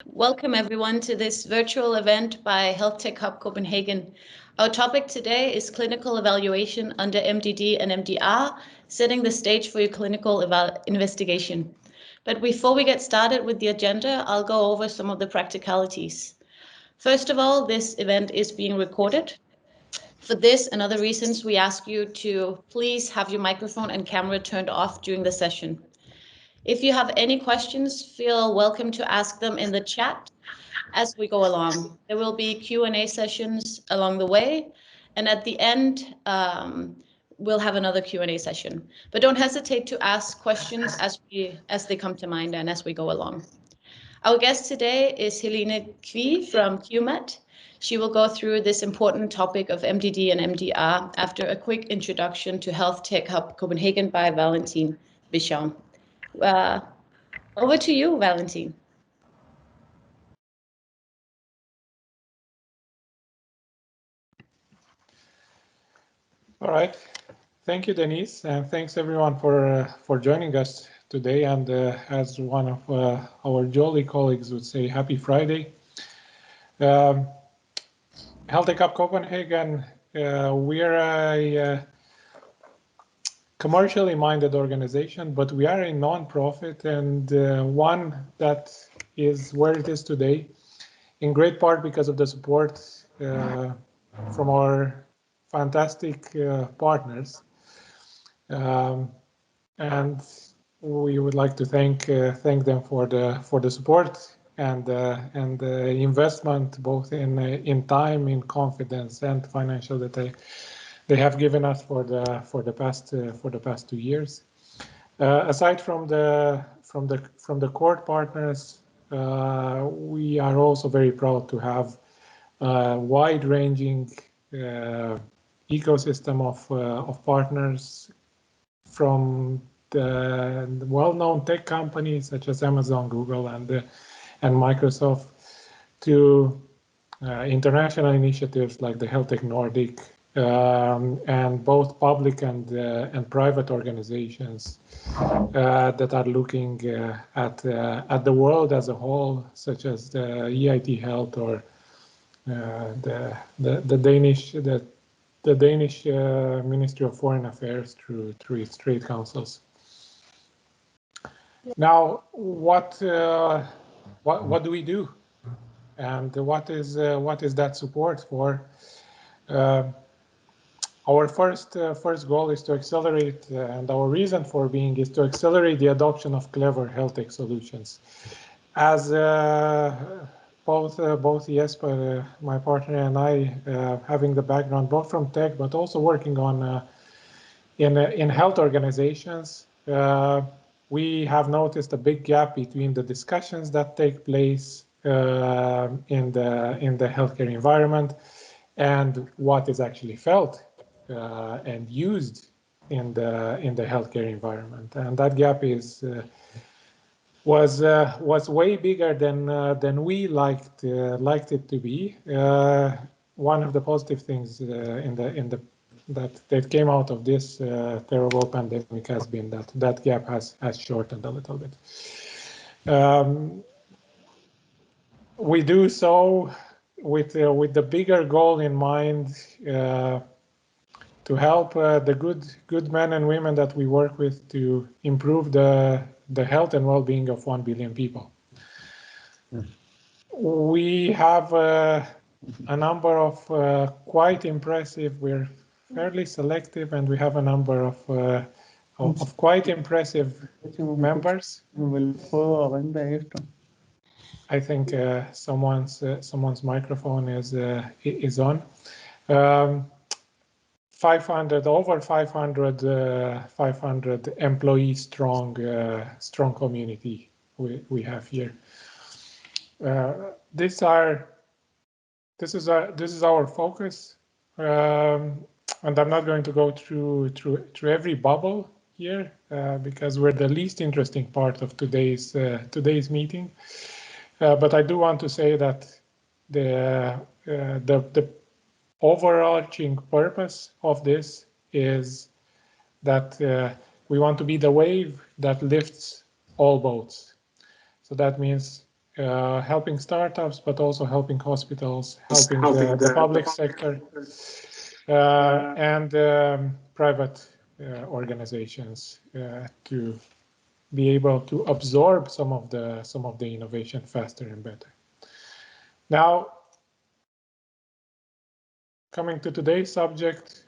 Welcome everyone to this virtual event by Health Tech Hub Copenhagen. Our topic today is clinical evaluation under MDD and MDR, setting the stage for your clinical investigation. But before we get started with the agenda, I'll go over some of the practicalities. First of all, this event is being recorded. For this and other reasons, we ask you to please have your microphone and camera turned off during the session. If you have any questions, feel welcome to ask them in the chat as we go along. There will be Q&A sessions along the way, and at the end, we'll have another Q&A session. But don't hesitate to ask questions as they come to mind and as we go along. Our guest today is Helene Quie from Qmed. She will go through this important topic of MDD and MDR after a quick introduction to Health Tech Hub Copenhagen by Valentine Bichon. Over to you, Valentine. All right. Thank you, Denise, and thanks everyone for joining us today. And as one of our jolly colleagues would say, happy Friday. Health Tech Hub Copenhagen, we're a commercially minded organization, but we are a non-profit and one that is where it is today, in great part because of the support from our fantastic partners, and we would like to thank them for the support and the investment, both in time, in confidence, and financial that they have given us for the past 2 years. Aside from the core partners, we are also very proud to have a wide-ranging ecosystem of partners, from the well-known tech companies such as Amazon, Google, and Microsoft, to international initiatives like the Health Tech Nordic, and both public and private organizations that are looking at the world as a whole, such as the EIT Health or the Danish Ministry of Foreign Affairs through its trade councils. Now, what do we do, and what is that support for? Our first goal is to accelerate, and our reason for being is to accelerate the adoption of clever health tech solutions. As both Jesper, my partner, and I, having the background both from tech but also working on in health organizations, we have noticed a big gap between the discussions that take place in the healthcare environment and what is actually felt and used in the healthcare environment, and that gap was way bigger than we liked it to be. One of the positive things that came out of this terrible pandemic has been that gap has shortened a little bit. We do so with the bigger goal in mind, to help the good men and women that we work with to improve the health and well-being of 1 billion people. We have a number of quite impressive, we're fairly selective, and we have a number of quite impressive members. I think someone's microphone is on. 500 employee strong community we have here. This is our focus, and I'm not going to go through every bubble here because we're the least interesting part of today's meeting. But I do want to say that the overarching purpose of this is that we want to be the wave that lifts all boats. So that means helping startups, but also helping hospitals, helping the public sector, and private organizations to be able to absorb some of the innovation faster and better. Now, coming to today's subject,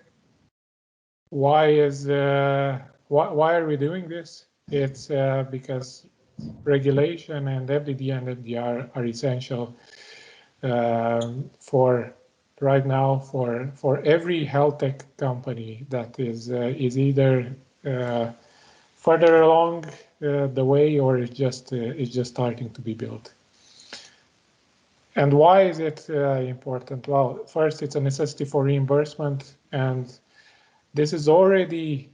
why are we doing this? It's because regulation and MDD and MDR are essential for right now for every health tech company that is either further along the way or is just starting to be built. And why is it important? Well, first, it's a necessity for reimbursement, and this is already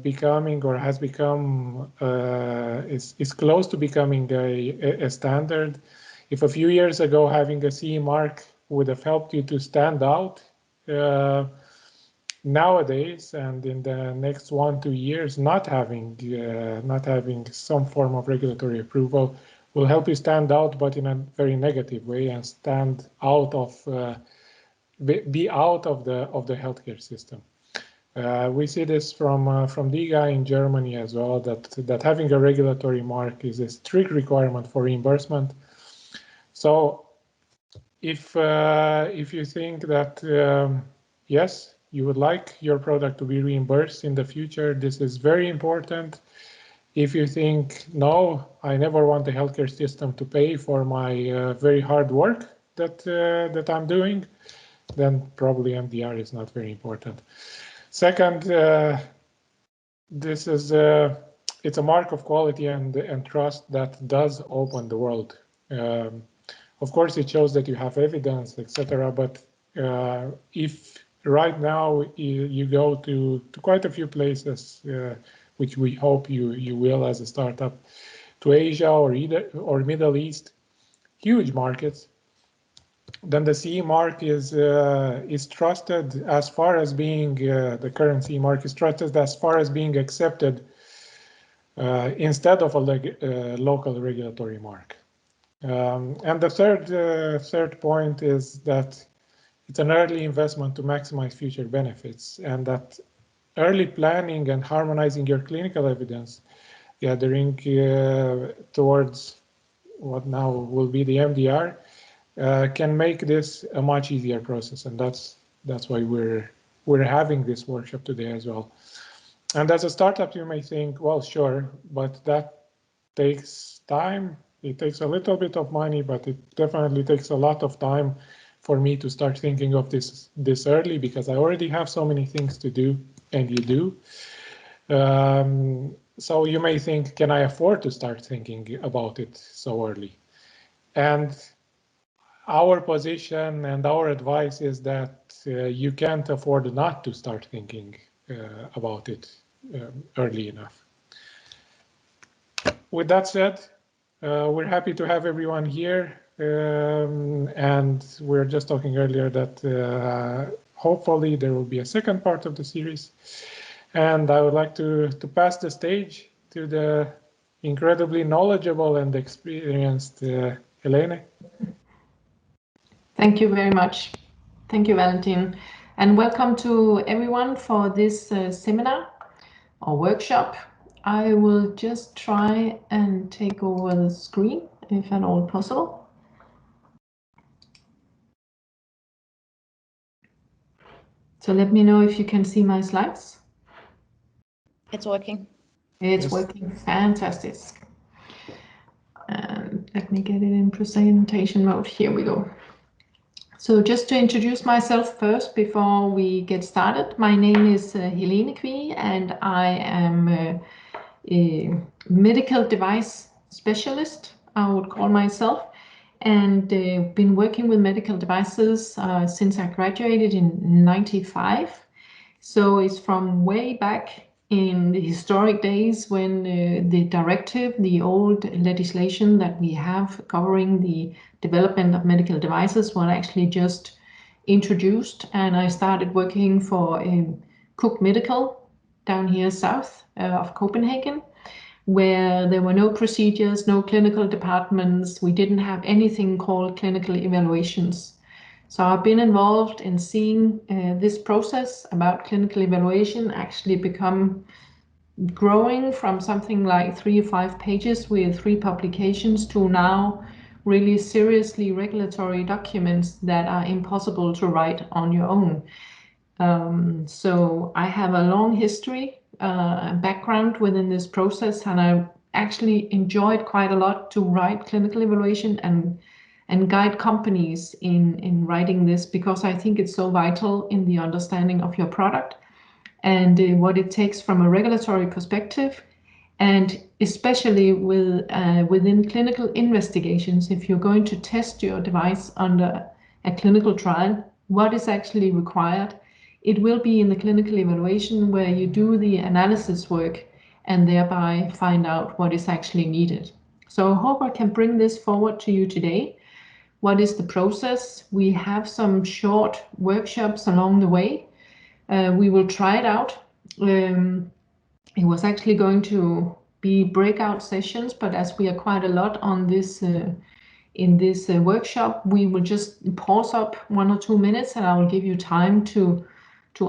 becoming or has become is close to becoming a standard. If a few years ago having a CE mark would have helped you to stand out, nowadays and in the next 1-2 years, not having some form of regulatory approval will help you stand out, but in a very negative way, and stand out of be out of the healthcare system. We see this from DIGA in Germany as well, that having a regulatory mark is a strict requirement for reimbursement. So if you think that yes, you would like your product to be reimbursed in the future, this is very important. If you think, no, I never want the healthcare system to pay for my very hard work that I'm doing, then probably MDR is not very important. Second, this is it's a mark of quality and trust that does open the world. Of course, it shows that you have evidence, etc. But if right now you go to quite a few places, which we hope you will as a startup, to Asia or Middle East, huge markets, then the CE mark is trusted as far as being the current CE mark is trusted as far as being accepted instead of a local regulatory mark. And the third point is that it's an early investment to maximize future benefits, and that early planning and harmonizing your clinical evidence gathering towards what now will be the MDR can make this a much easier process, and that's why we're having this workshop today as well. And as a startup, you may think, well, sure, but that takes time. It takes a little bit of money, but it definitely takes a lot of time for me to start thinking of this early, because I already have so many things to do, and you do. So you may think, can I afford to start thinking about it so early? And our position and our advice is that you can't afford not to start thinking about it early enough. With that said, we're happy to have everyone here, and we're just talking earlier that hopefully there will be a second part of the series. And I would like to pass the stage to the incredibly knowledgeable and experienced Helene. Thank you very much. Thank you, Valentin. And welcome to everyone for this seminar or workshop. I will just try and take over the screen, if at all possible. So let me know if you can see my slides. It's working. It's working. Fantastic. And let me get it in presentation mode. Here we go. So just to introduce myself first before we get started, my name is Helene Quie, and I am a medical device specialist, I would call myself, and been working with medical devices since I graduated in '95. So it's from way back in the historic days when the directive, the old legislation that we have covering the development of medical devices, was actually just introduced, and I started working for Qmed down here south of Copenhagen, where there were no procedures, no clinical departments. We didn't have anything called clinical evaluations. So I've been involved in seeing this process about clinical evaluation actually become growing from something like 3 or 5 pages with 3 publications to now really seriously regulatory documents that are impossible to write on your own. So I have a long history, background within this process, and I actually enjoyed quite a lot to write clinical evaluation and guide companies in writing this, because I think it's so vital in the understanding of your product and what it takes from a regulatory perspective, and especially within clinical investigations. If you're going to test your device under a clinical trial, what is actually required? It will be in the clinical evaluation where you do the analysis work and thereby find out what is actually needed. So I hope I can bring this forward to you today. What is the process? We have some short workshops along the way. We will try it out. It was actually going to be breakout sessions, but as we are quite a lot on this in this workshop, we will just pause up 1 or 2 minutes, and I will give you time to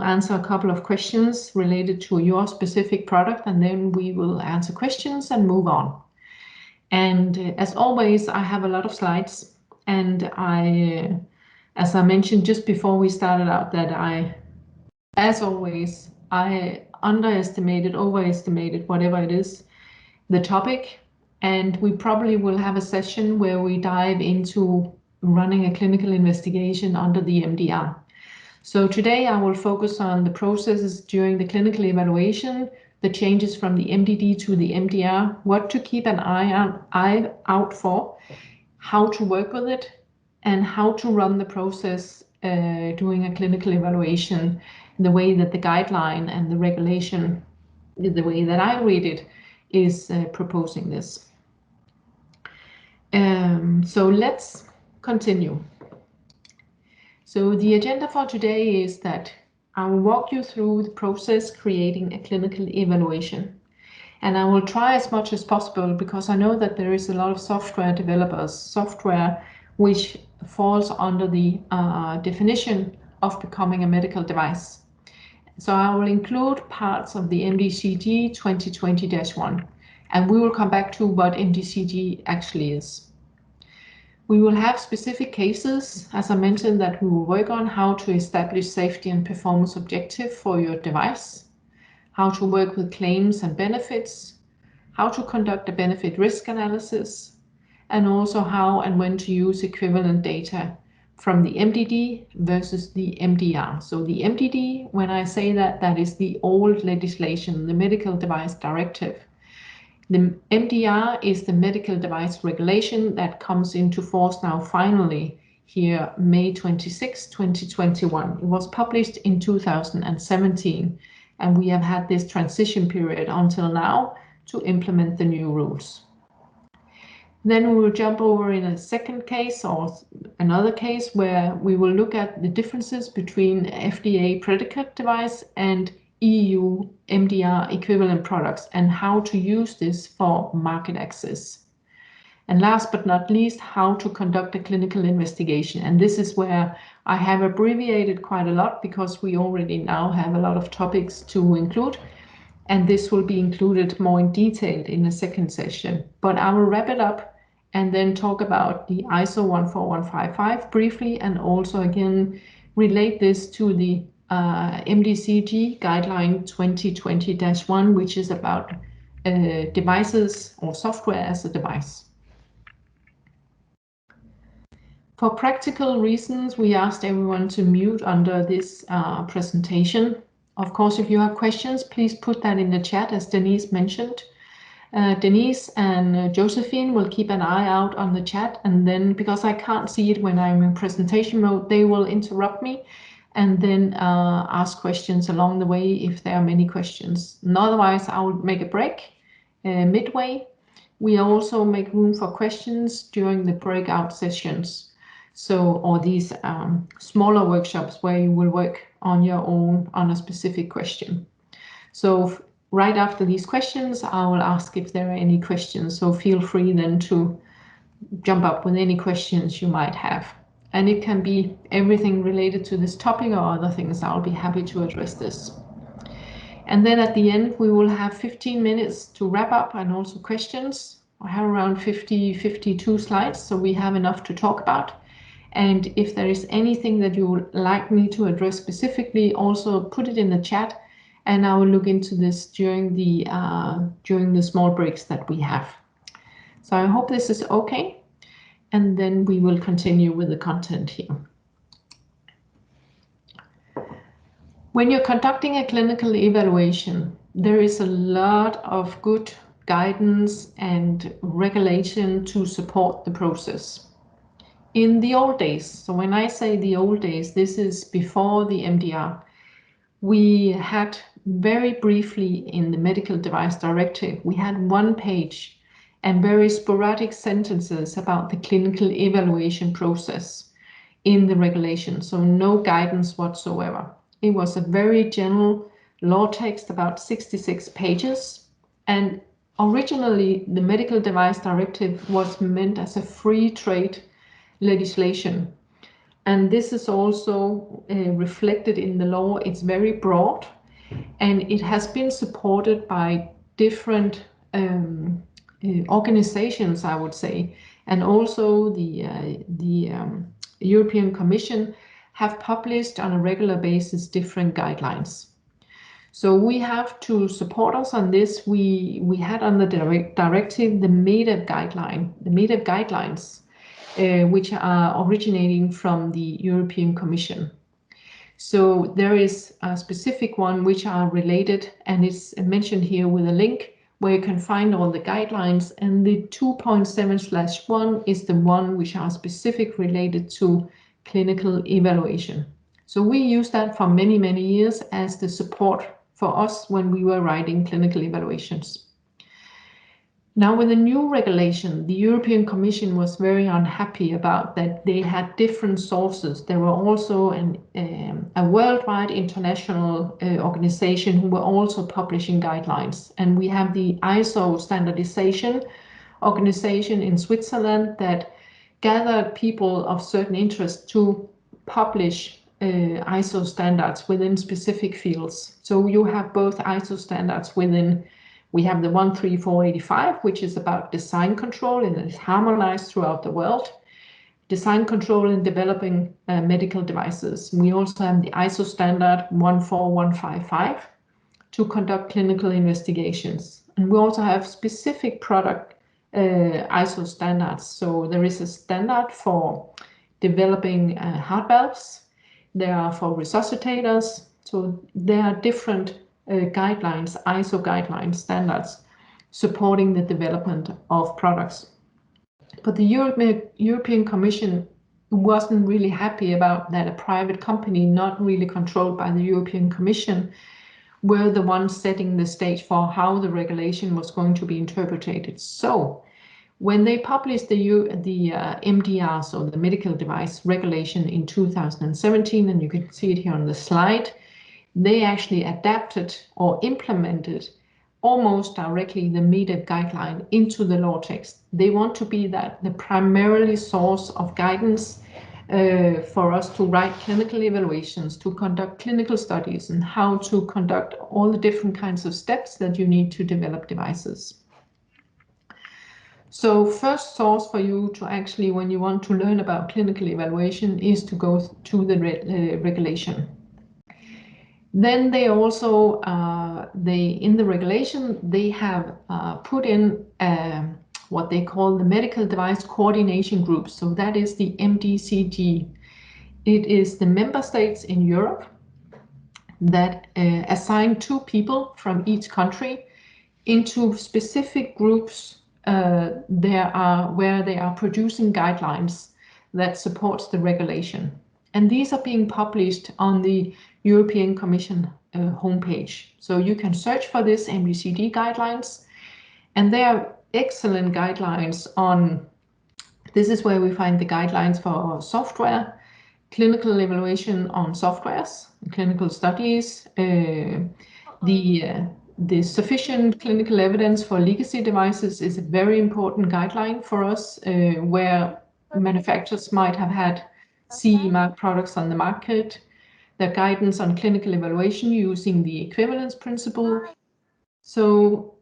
answer a couple of questions related to your specific product, and then we will answer questions and move on. And as always, I have a lot of slides, and as I mentioned just before we started out, that as always, I overestimated, whatever it is, the topic, and we probably will have a session where we dive into running a clinical investigation under the MDR. So today I will focus on the processes during the clinical evaluation, the changes from the MDD to the MDR, what to keep an eye out for, how to work with it, and how to run the process doing a clinical evaluation, the way that the guideline and the regulation, the way that I read it, is proposing this. So let's continue. So the agenda for today is that I will walk you through the process creating a clinical evaluation. And I will try as much as possible, because I know that there is a lot of software developers, software which falls under the definition of becoming a medical device. So I will include parts of the MDCG 2020-1, and we will come back to what MDCG actually is. We will have specific cases, as I mentioned, that we will work on how to establish safety and performance objective for your device, how to work with claims and benefits, how to conduct a benefit risk analysis, and also how and when to use equivalent data from the MDD versus the MDR. So the MDD, when I say that, that is the old legislation, the Medical Device Directive. The MDR is the Medical Device Regulation that comes into force now finally here May 26, 2021. It was published in 2017, and we have had this transition period until now to implement the new rules. Then we will jump over in a second case, or another case, where we will look at the differences between FDA predicate device and EU MDR equivalent products and how to use this for market access. And last but not least, how to conduct a clinical investigation. And this is where I have abbreviated quite a lot, because we already now have a lot of topics to include. And this will be included more in detail in the second session. But I will wrap it up and then talk about the ISO 14155 briefly, and also again relate this to the MDCG guideline 2020-1, which is about devices or software as a device. For practical reasons, we asked everyone to mute under this presentation. Of course, if you have questions, please put that in the chat, as Denise mentioned. Denise and Josephine will keep an eye out on the chat, and then, because I can't see it when I'm in presentation mode, they will interrupt me and then ask questions along the way if there are many questions. And otherwise, I will make a break midway. We also make room for questions during the breakout sessions. So, or these smaller workshops where you will work on your own on a specific question. So right after these questions, I will ask if there are any questions. So feel free then to jump up with any questions you might have. And it can be everything related to this topic or other things. I'll be happy to address this. And then at the end, we will have 15 minutes to wrap up and also questions. I have around 52 slides, so we have enough to talk about. And if there is anything that you would like me to address specifically, also put it in the chat, and I will look into this during the small breaks that we have. So I hope this is okay, and then we will continue with the content here. When you're conducting a clinical evaluation, there is a lot of good guidance and regulation to support the process. In the old days, so when I say the old days, this is before the MDR, we had very briefly in the Medical Device Directive, we had 1 page and very sporadic sentences about the clinical evaluation process in the regulation, so no guidance whatsoever. It was a very general law text, about 66 pages, and originally the Medical Device Directive was meant as a free trade legislation. And this is also reflected in the law. It's very broad, and it has been supported by different organizations, I would say, and also the European Commission have published on a regular basis different guidelines. So we have to support us on this. We had on the directive the Qmed guidelines, which are originating from the European Commission. So there is a specific one which are related, and it's mentioned here with a link where you can find all the guidelines, and the 2.7/1 is the one which are specific related to clinical evaluation. So we use that for many, many years as the support for us when we were writing clinical evaluations. Now with the new regulation, the European Commission was very unhappy about that they had different sources. There were also a worldwide international organization who were also publishing guidelines. And we have the ISO standardization organization in Switzerland that gathered people of certain interest to publish ISO standards within specific fields. So you have both ISO standards within, we have the 13485, which is about design control and is harmonized throughout the world. Design control in developing medical devices. We also have the ISO standard 14155 to conduct clinical investigations. And we also have specific product ISO standards. So there is a standard for developing heart valves. There are for resuscitators. So there are different guidelines, ISO guidelines, standards supporting the development of products. But the European Commission wasn't really happy about that a private company, not really controlled by the European Commission, were the ones setting the stage for how the regulation was going to be interpreted. So when they published the MDR, so the medical device regulation in 2017, and you can see it here on the slide, they actually adapted or implemented almost directly the Qmed guideline into the law text. They want to be the primarily source of guidance for us to write clinical evaluations, to conduct clinical studies, and how to conduct all the different kinds of steps that you need to develop devices. So first source for you to actually, when you want to learn about clinical evaluation, is to go to the regulation. Then they also, in the regulation, they have put in what they call the Medical Device Coordination Group. So that is the MDCG. It is the member states in Europe that assign 2 people from each country into specific groups where they are producing guidelines that supports the regulation. And these are being published on the European Commission homepage. So you can search for this MDCD guidelines, and they are excellent guidelines on, this is where we find the guidelines for software, clinical evaluation on softwares, clinical studies, the The sufficient clinical evidence for legacy devices is a very important guideline for us, where manufacturers might have had CE mark products on the market. The guidance on clinical evaluation using the Equivalence Principle. So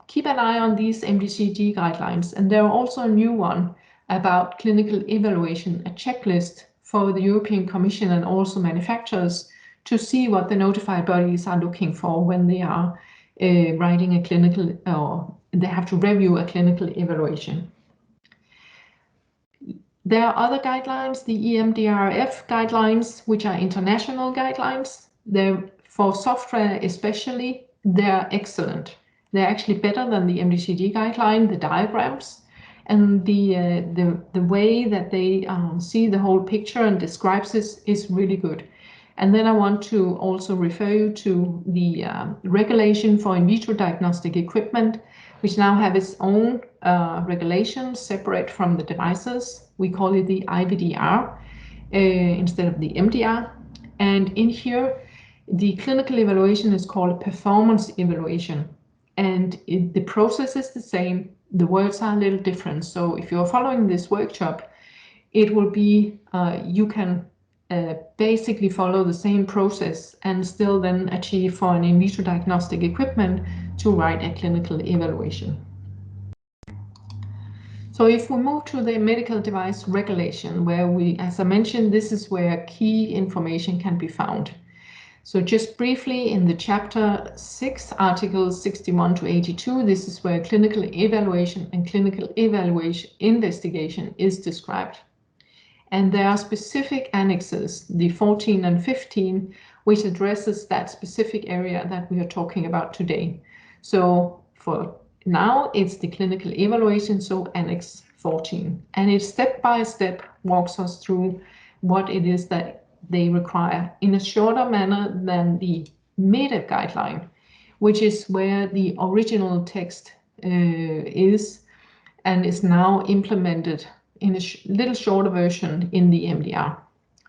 keep an eye on these MDCG guidelines. And there are also a new one about clinical evaluation, a checklist for the European Commission and also manufacturers to see what the notified bodies are looking for when they are writing a clinical, or they have to review a clinical evaluation. There are other guidelines, the Emdrf Guidelines, which are international guidelines. They're for software especially, they're excellent. They're actually better than the MDCG guideline, the diagrams, and the way that they see the whole picture and describes this is really good. And then I want to also refer you to the regulation for in vitro diagnostic equipment, which now have its own regulation separate from the devices. We call it the IVDR instead of the MDR. And in here, the clinical evaluation is called performance evaluation. And the process is the same. The words are a little different. So if you're following this workshop, it will be, you can basically follow the same process and still then achieve for an in vitro diagnostic equipment to write a clinical evaluation. So if we move to the medical device regulation, where we, as I mentioned, this is where key information can be found. So just briefly, in the chapter 6, articles 61 to 82, this is where clinical evaluation and clinical evaluation investigation is described. And there are specific annexes, the 14 and 15, which addresses that specific area that we are talking about today. So for now, it's the clinical evaluation, so Annex 14. And it step by step walks us through what it is that they require in a shorter manner than the MDD guideline, which is where the original text is and is now implemented in a little shorter version in the MDR.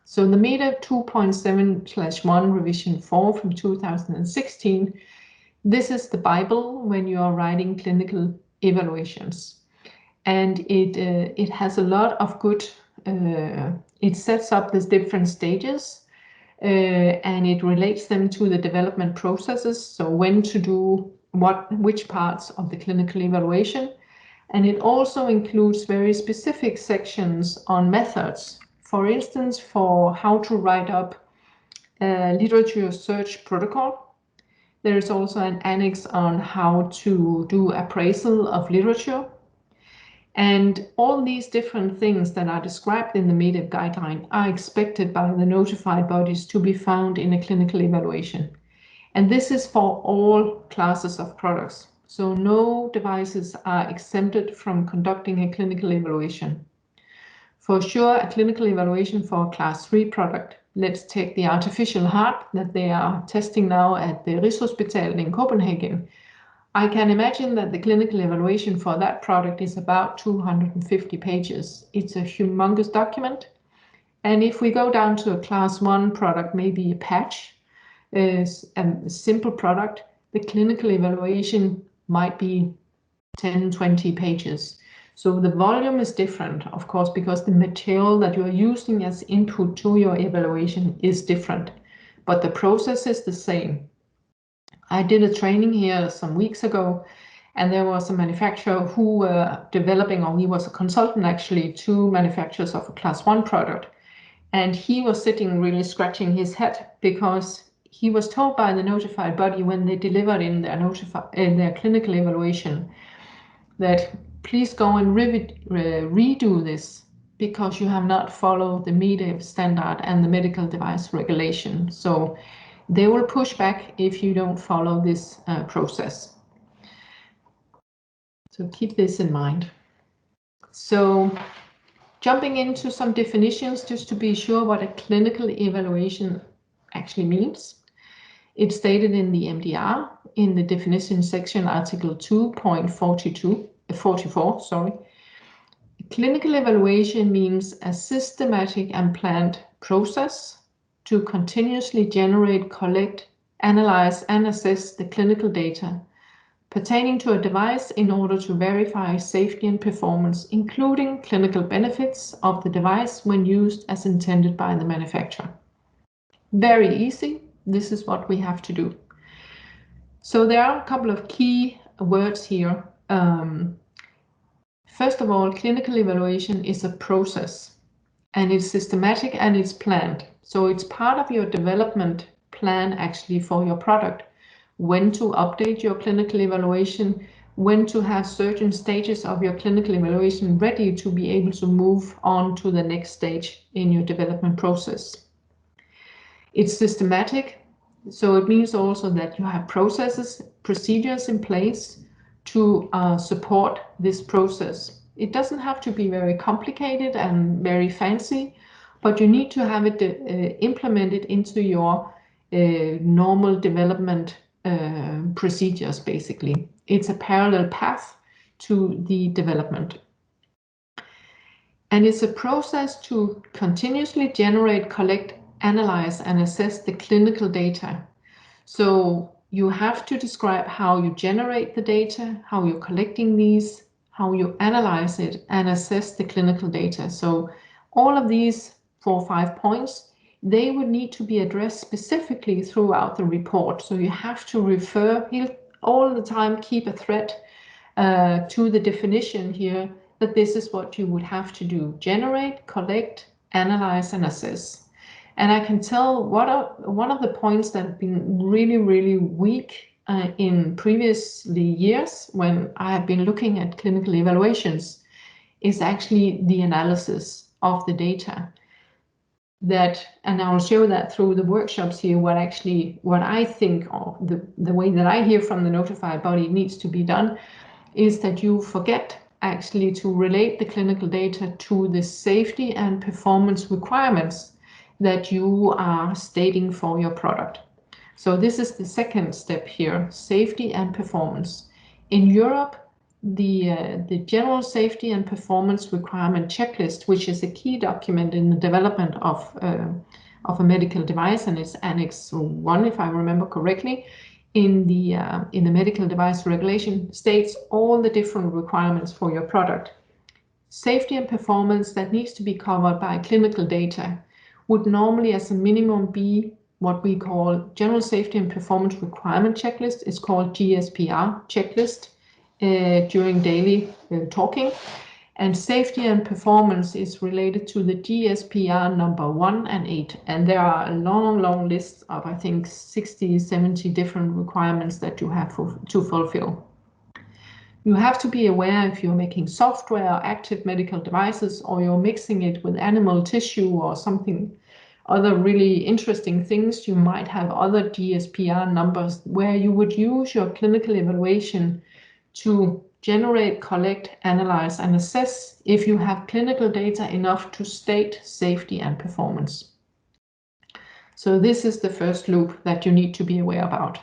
So the MDD 2.7/1 revision 4 from 2016, this is the Bible when you are writing clinical evaluations. And it has a lot of good, it sets up these different stages and it relates them to the development processes. So when to do what, which parts of the clinical evaluation. And it also includes very specific sections on methods. For instance, for how to write up a literature search protocol. There is also an annex on how to do appraisal of literature. And all these different things that are described in the MDD guideline are expected by the notified bodies to be found in a clinical evaluation. And this is for all classes of products. So no devices are exempted from conducting a clinical evaluation. For sure, a clinical evaluation for a class 3 product. Let's take the artificial heart that they are testing now at the Rigshospitalet in Copenhagen. I can imagine that the clinical evaluation for that product is about 250 pages. It's a humongous document. And if we go down to a class 1 product, maybe a patch, a simple product, the clinical evaluation might be 10, 20 pages. So the volume is different, of course, because the material that you are using as input to your evaluation is different, but the process is the same. I did a training here some weeks ago, and there was a manufacturer who were developing, or he was a consultant actually, to manufacturers of a class 1 product. And he was sitting really scratching his head because he was told by the notified body when they delivered in their clinical evaluation that please go and redo this because you have not followed the MDD standard and the medical device regulation. So they will push back if you don't follow this process. So keep this in mind. So jumping into some definitions just to be sure what a clinical evaluation actually means. It's stated in the MDR in the definition section, article 2.44. Clinical evaluation means a systematic and planned process to continuously generate, collect, analyze and assess the clinical data pertaining to a device in order to verify safety and performance, including clinical benefits of the device when used as intended by the manufacturer. Very easy. This is what we have to do. So there are a couple of key words here. First of all, clinical evaluation is a process, and it's systematic and it's planned. So it's part of your development plan actually for your product. When to update your clinical evaluation, when to have certain stages of your clinical evaluation ready to be able to move on to the next stage in your development process. It's systematic, so it means also that you have processes, procedures in place to support this process. It doesn't have to be very complicated and very fancy, but you need to have it implemented into your normal development procedures, basically. It's a parallel path to the development. And it's a process to continuously generate, collect, analyze, and assess the clinical data. So you have to describe how you generate the data, how you're collecting these, how you analyze it, and assess the clinical data. So all of these 4 or 5 points, they would need to be addressed specifically throughout the report. So you have to refer all the time, keep a thread to the definition here, that this is what you would have to do: generate, collect, analyze, and assess. And I can tell one of the points that have been really, really weak in previous years when I have been looking at clinical evaluations is actually the analysis of the data. And I'll show that through the workshops here, what I think, or the way that I hear from the notified body needs to be done, is that you forget actually to relate the clinical data to the safety and performance requirements that you are stating for your product. So this is the second step here, safety and performance. In Europe, the General Safety and Performance Requirement Checklist, which is a key document in the development of a medical device, and it's Annex 1, if I remember correctly, in the medical device regulation, states all the different requirements for your product. Safety and performance that needs to be covered by clinical data would normally, as a minimum, be what we call General Safety and Performance Requirement Checklist. It's called GSPR checklist during daily talking. And safety and performance is related to the GSPR number 1 and 8. And there are a long list of, I think, 60, 70 different requirements that you have to fulfill. You have to be aware if you're making software or active medical devices, or you're mixing it with animal tissue or something, other really interesting things, you might have other GSPR numbers where you would use your clinical evaluation to generate, collect, analyze, and assess if you have clinical data enough to state safety and performance. So this is the first loop that you need to be aware about.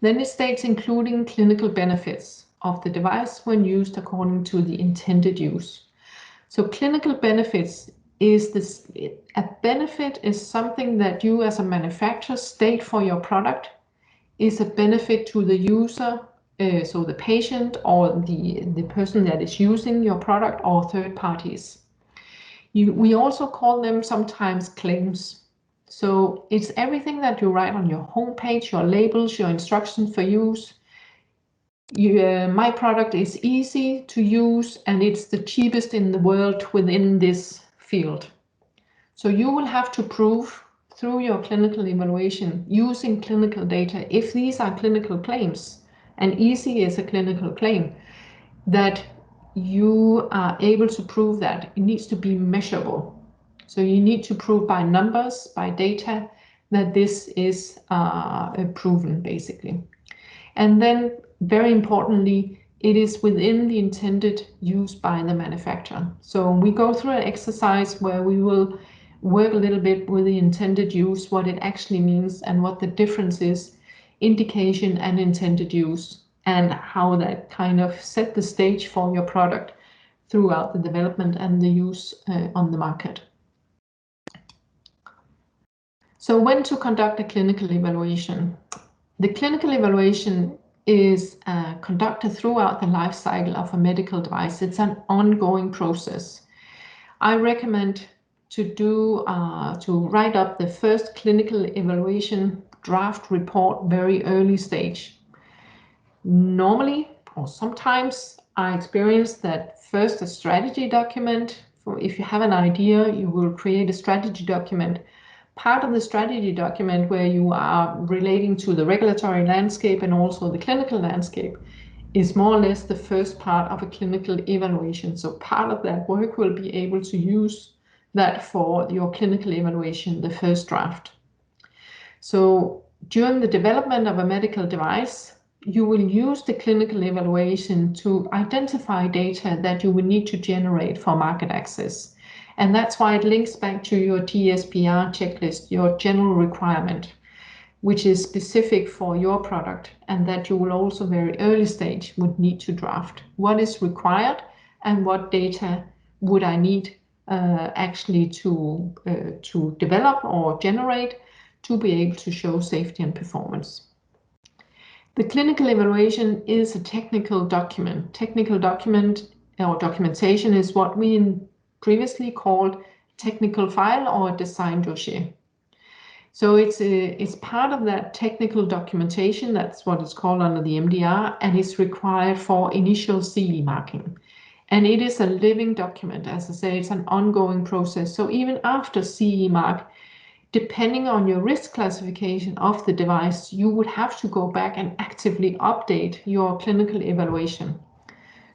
Then it states including clinical benefits of the device when used according to the intended use. So clinical benefits is this, a benefit is something that you as a manufacturer state for your product is a benefit to the user, so the patient or the person that is using your product, or third parties. We also call them sometimes claims. So it's everything that you write on your homepage, your labels, your instructions for use. My product is easy to use and it's the cheapest in the world within this field. So you will have to prove through your clinical evaluation using clinical data, if these are clinical claims, and easy is a clinical claim, that you are able to prove that. It needs to be measurable. So you need to prove by numbers, by data, that this is proven, basically. And then, very importantly, it is within the intended use by the manufacturer. So we go through an exercise where we will work a little bit with the intended use, what it actually means, and what the difference is, indication and intended use, and how that kind of set the stage for your product throughout the development and the use on the market. So when to conduct a clinical evaluation? The clinical evaluation is conducted throughout the life cycle of a medical device. It's an ongoing process. I recommend to write up the first clinical evaluation draft report very early stage. Normally, or sometimes, I experience that first a strategy document. If you have an idea, you will create a strategy document. Part of the strategy document where you are relating to the regulatory landscape and also the clinical landscape is more or less the first part of a clinical evaluation. So part of that work will be able to use that for your clinical evaluation, the first draft. So during the development of a medical device, you will use the clinical evaluation to identify data that you will need to generate for market access. And that's why it links back to your TSPR checklist, your general requirement, which is specific for your product, and that you will also very early stage would need to draft. What is required and what data would I need actually to develop or generate to be able to show safety and performance. The clinical evaluation is a technical document. Technical document or documentation is what we previously called technical file or design dossier. So it's part of that technical documentation. That's what it's called under the MDR, and it's required for initial CE marking. And it is a living document. As I say, it's an ongoing process. So even after CE mark, depending on your risk classification of the device, you would have to go back and actively update your clinical evaluation.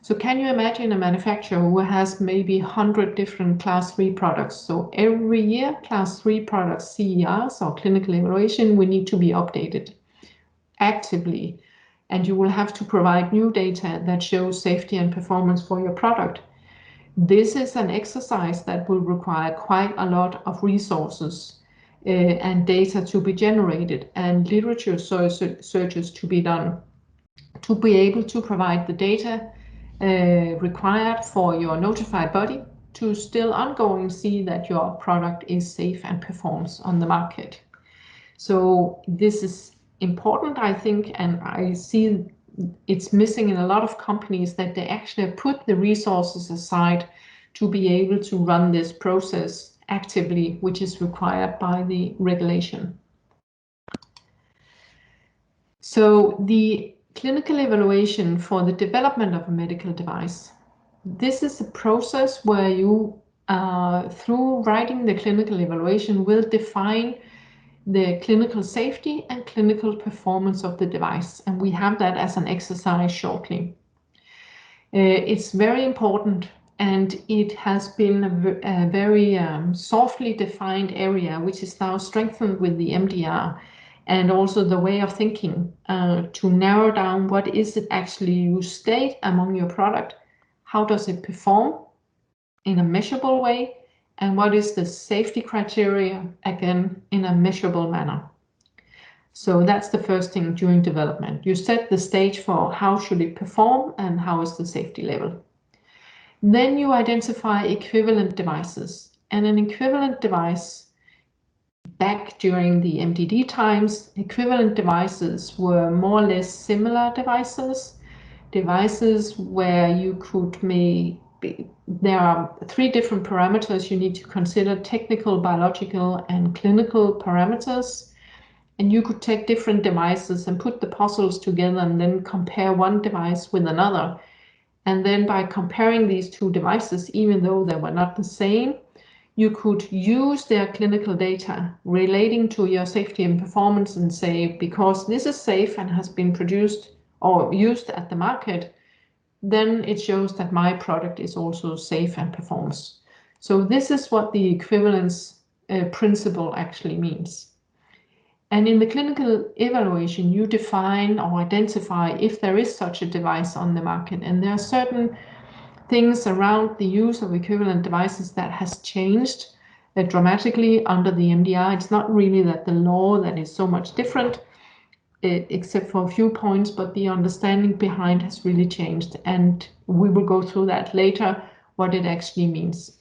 So can you imagine a manufacturer who has maybe 100 different class 3 products? So every year, class 3 products, CERs or clinical evaluation, will need to be updated actively. And you will have to provide new data that shows safety and performance for your product. This is an exercise that will require quite a lot of resources and data to be generated and literature searches to be done to be able to provide the data required for your notified body to still ongoing see that your product is safe and performs on the market. So this is important, I think, and I see it's missing in a lot of companies that they actually put the resources aside to be able to run this process actively, which is required by the regulation. So the clinical evaluation for the development of a medical device. This is a process where you, through writing the clinical evaluation, will define the clinical safety and clinical performance of the device. And we have that as an exercise shortly. It's very important, and it has been a very softly defined area, which is now strengthened with the MDR. And also the way of thinking to narrow down what is it actually you state among your product, how does it perform in a measurable way, and what is the safety criteria, again, in a measurable manner. So that's the first thing during development. You set the stage for how should it perform and how is the safety level. Then you identify equivalent devices, and an equivalent device back during the MDD times, equivalent devices were more or less similar devices where you could there are 3 different parameters you need to consider: technical, biological, and clinical parameters. And you could take different devices and put the puzzles together and then compare one device with another. And then by comparing these 2 devices, even though they were not the same, you could use their clinical data relating to your safety and performance and say, because this is safe and has been produced or used at the market, then it shows that my product is also safe and performs. So this is what the equivalence principle actually means. And in the clinical evaluation, you define or identify if there is such a device on the market. And there are certain things around the use of equivalent devices that has changed dramatically under the MDR. It's not really that the law that is so much different, except for a few points, but the understanding behind has really changed. And we will go through that later, what it actually means.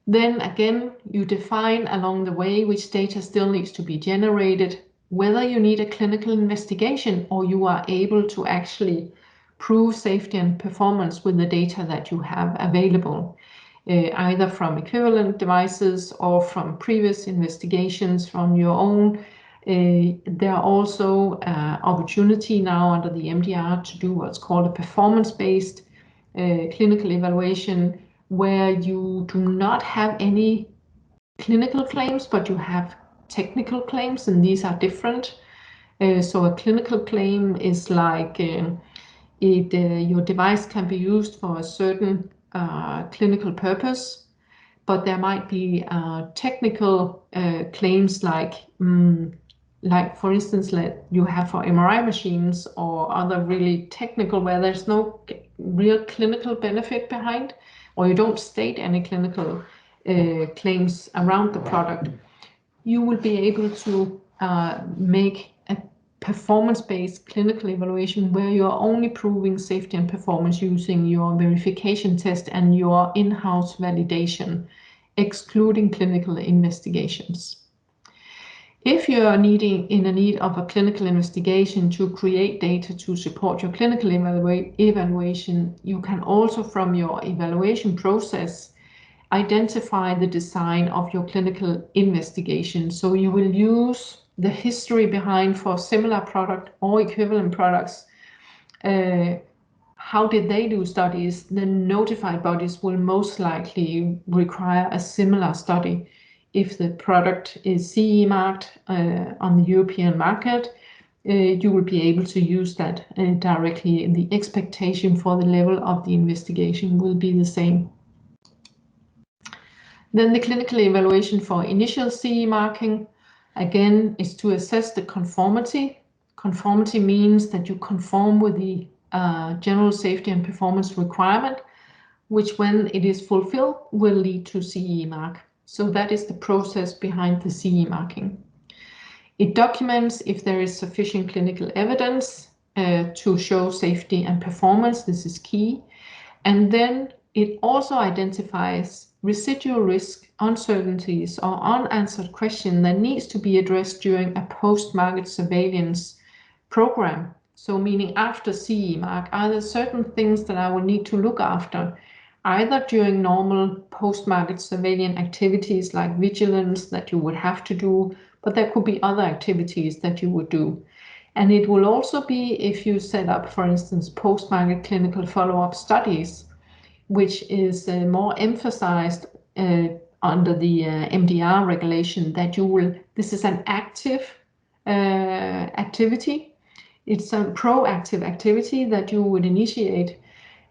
Then again, you define along the way which data still needs to be generated, whether you need a clinical investigation or you are able to actually prove safety and performance with the data that you have available, either from equivalent devices or from previous investigations from your own. There are also opportunity now under the MDR to do what's called a performance-based clinical evaluation, where you do not have any clinical claims, but you have technical claims, and these are different. So a clinical claim is like your device can be used for a certain clinical purpose, but there might be technical claims like for instance, like you have for MRI machines or other really technical where there's no real clinical benefit behind, or you don't state any clinical claims around the product. You will be able to make a performance-based clinical evaluation where you are only proving safety and performance using your verification test and your in-house validation, excluding clinical investigations. If you are in a need of a clinical investigation to create data to support your clinical evaluation, you can also, from your evaluation process, identify the design of your clinical investigation. So you will use the history behind for similar product or equivalent products. How did they do studies? The notified bodies will most likely require a similar study. If the product is CE marked on the European market, you will be able to use that directly. The expectation for the level of the investigation will be the same. Then the clinical evaluation for initial CE marking, again, is to assess the conformity. Conformity means that you conform with the general safety and performance requirement, which when it is fulfilled will lead to CE mark. So that is the process behind the CE marking. It documents if there is sufficient clinical evidence to show safety and performance. This is key. And then it also identifies residual risk, uncertainties, or unanswered question that needs to be addressed during a post-market surveillance program. So meaning after CE mark, are there certain things that I will need to look after, either during normal post-market surveillance activities like vigilance that you would have to do, but there could be other activities that you would do. And it will also be if you set up, for instance, post-market clinical follow-up studies, which is more emphasized under the MDR regulation, that you will, this is an active activity. It's a proactive activity that you would initiate.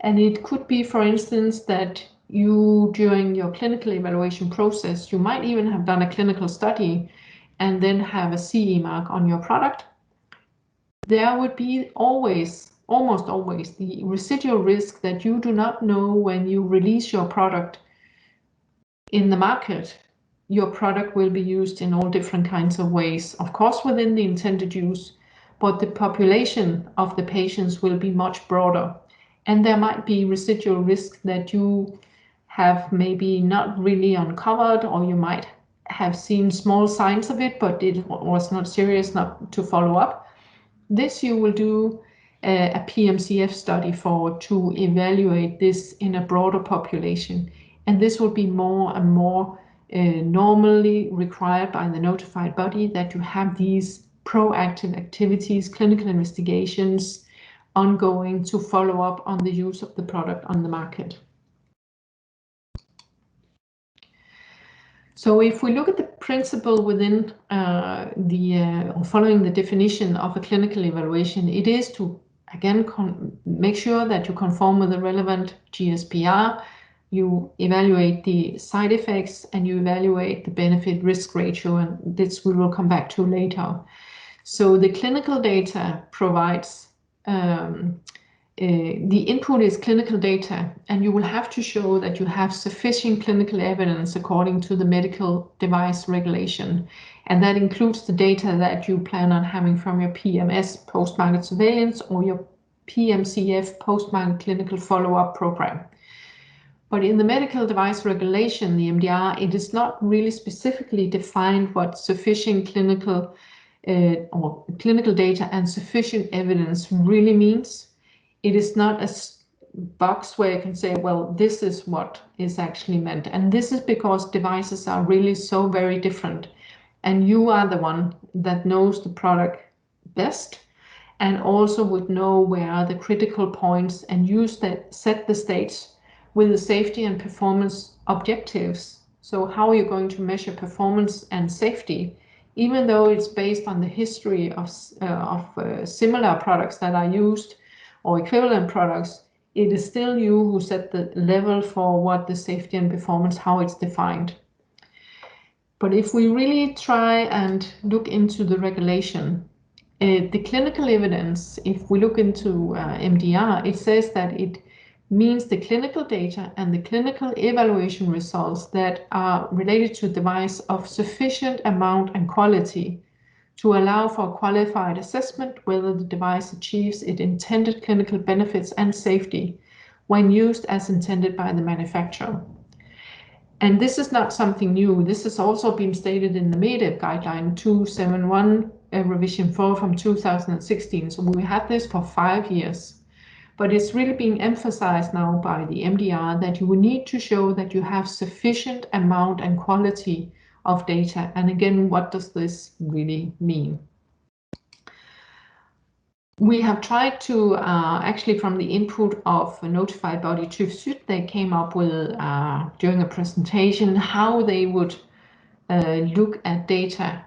And it could be, for instance, that you, during your clinical evaluation process, you might even have done a clinical study and then have a CE mark on your product. There would be almost always, the residual risk that you do not know when you release your product in the market. Your product will be used in all different kinds of ways, of course within the intended use, but the population of the patients will be much broader. And there might be residual risk that you have maybe not really uncovered, or you might have seen small signs of it, but it was not serious enough to follow up. This you will do a PMCF study for, to evaluate this in a broader population. And this will be more and more normally required by the notified body, that you have these proactive activities, clinical investigations, ongoing to follow up on the use of the product on the market. So if we look at the principle within following the definition of a clinical evaluation, it is to, again, make sure that you conform with the relevant GSPR, you evaluate the side effects, and you evaluate the benefit-risk ratio, and this we will come back to later. So the clinical data provides, the input is clinical data, and you will have to show that you have sufficient clinical evidence according to the medical device regulation. And that includes the data that you plan on having from your PMS, post-market surveillance, or your PMCF, post-market clinical follow-up program. But in the medical device regulation, the MDR, it is not really specifically defined what sufficient clinical or clinical data and sufficient evidence really means. It is not a box where you can say, well, this is what is actually meant. And this is because devices are really so very different. And you are the one that knows the product best and also would know where are the critical points and use that, set the stage with the safety and performance objectives. So how are you going to measure performance and safety? Even though it's based on the history of similar products that are used or equivalent products, it is still you who set the level for what the safety and performance, how it's defined. But if we really try and look into the regulation, the clinical evidence, if we look into MDR, it says that it means the clinical data and the clinical evaluation results that are related to device of sufficient amount and quality to allow for qualified assessment whether the device achieves its intended clinical benefits and safety when used as intended by the manufacturer. And this is not something new. This has also been stated in the Emdrf Guideline 271 revision 4 from 2016. So we had this for 5 years. But it's really being emphasized now by the MDR that you will need to show that you have sufficient amount and quality of data. And again, what does this really mean? We have tried to, actually from the input of a notified body, TÜV Süd, they came up with, during a presentation, how they would look at data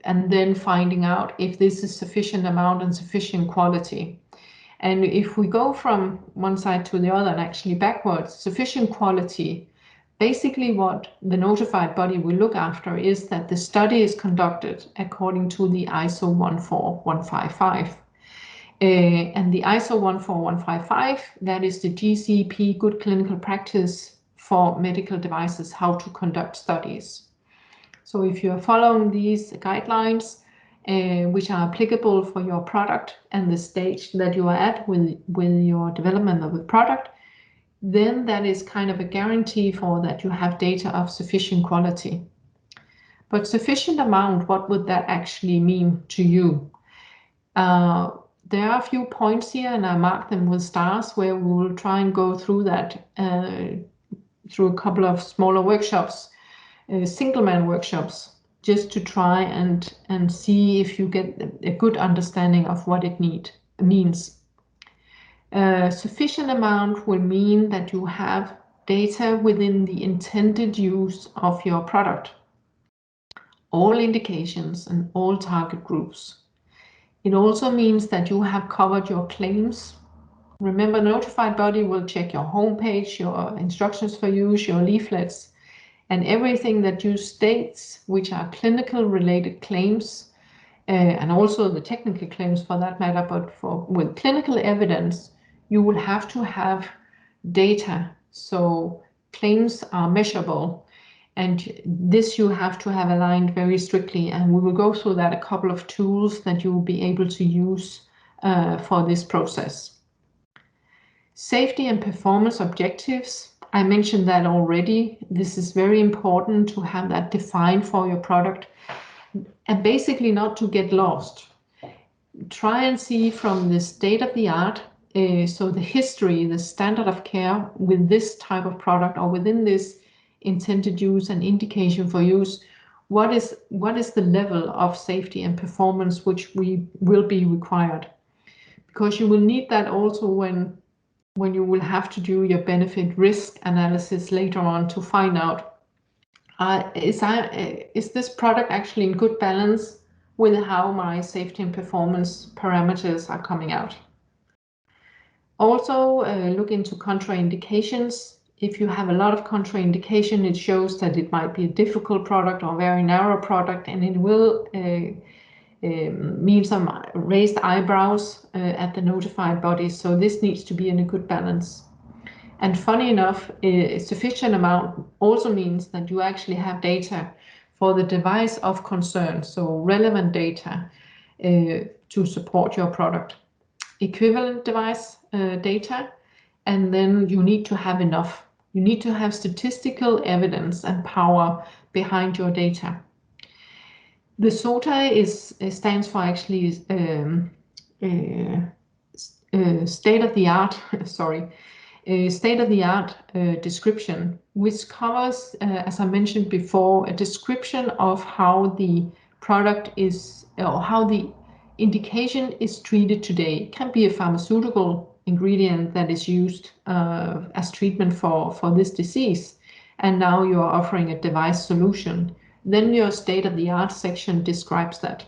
and then finding out if this is sufficient amount and sufficient quality. And if we go from one side to the other and actually backwards, sufficient quality, basically what the notified body will look after is that the study is conducted according to the ISO 14155. And the ISO 14155, that is the GCP, Good Clinical Practice for medical devices, how to conduct studies. So if you are following these guidelines, which are applicable for your product and the stage that you are at with your development of the product, then that is kind of a guarantee for that you have data of sufficient quality. But sufficient amount, what would that actually mean to you? There are a few points here, and I mark them with stars, where we will try and go through that through a couple of smaller workshops, single-man workshops, just to try and see if you get a good understanding of what it means. Sufficient amount will mean that you have data within the intended use of your product, all indications and all target groups. It also means that you have covered your claims. Remember, notified body will check your homepage, your instructions for use, your leaflets, and everything that you state, which are clinical related claims, and also the technical claims for that matter, but with clinical evidence, you will have to have data. So claims are measurable, and this you have to have aligned very strictly, and we will go through that, a couple of tools that you will be able to use for this process. Safety and performance objectives, I mentioned that already. This is very important to have that defined for your product, and basically not to get lost. Try and see from the state of the art, so the history, the standard of care with this type of product or within this intended use and indication for use, what is the level of safety and performance which will be required, because you will need that also when you will have to do your benefit risk analysis later on to find out is this product actually in good balance with how my safety and performance parameters are coming out. Also look into contraindications. If you have a lot of contraindication, it shows that it might be a difficult product or very narrow product, and it will mean some raised eyebrows at the notified body. So this needs to be in a good balance. And funny enough, a sufficient amount also means that you actually have data for the device of concern, so relevant data to support your product. Equivalent device data, and then you need to have enough. You need to have statistical evidence and power behind your data. The SOTA stands for actually state-of-the-art, state-of-the-art description, which covers, as I mentioned before, a description of how the product is, or how the indication is treated today. It can be a pharmaceutical ingredient that is used as treatment for this disease, and now you are offering a device solution. Then your state-of-the-art section describes that.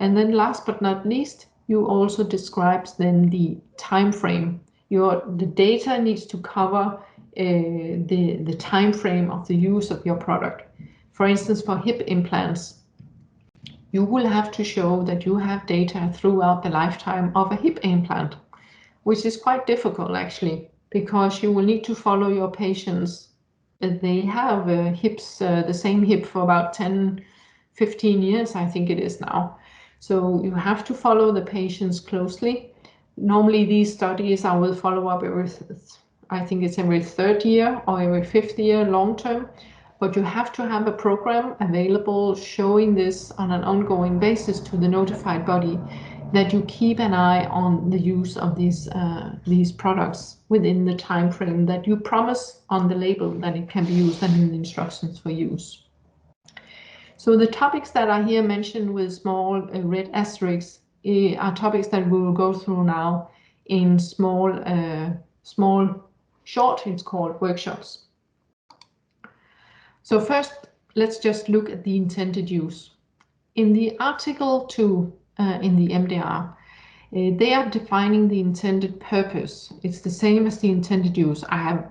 And then last but not least, you also describes then the time frame. The data needs to cover the time frame of the use of your product. For instance, for hip implants, you will have to show that you have data throughout the lifetime of a hip implant, which is quite difficult actually, because you will need to follow your patients. They have hips, the same hip for about 10, 15 years, I think it is now. So you have to follow the patients closely. Normally these studies I will follow up I think it's every third year or every fifth year long term. But you have to have a program available showing this on an ongoing basis to the notified body, that you keep an eye on the use of these products within the time frame that you promise on the label that it can be used and in the instructions for use. So the topics that are here mentioned with small red asterisks are topics that we will go through now in short, it's called workshops. So first, let's just look at the intended use. In the Article 2 in the MDR, they are defining the intended purpose. It's the same as the intended use. I have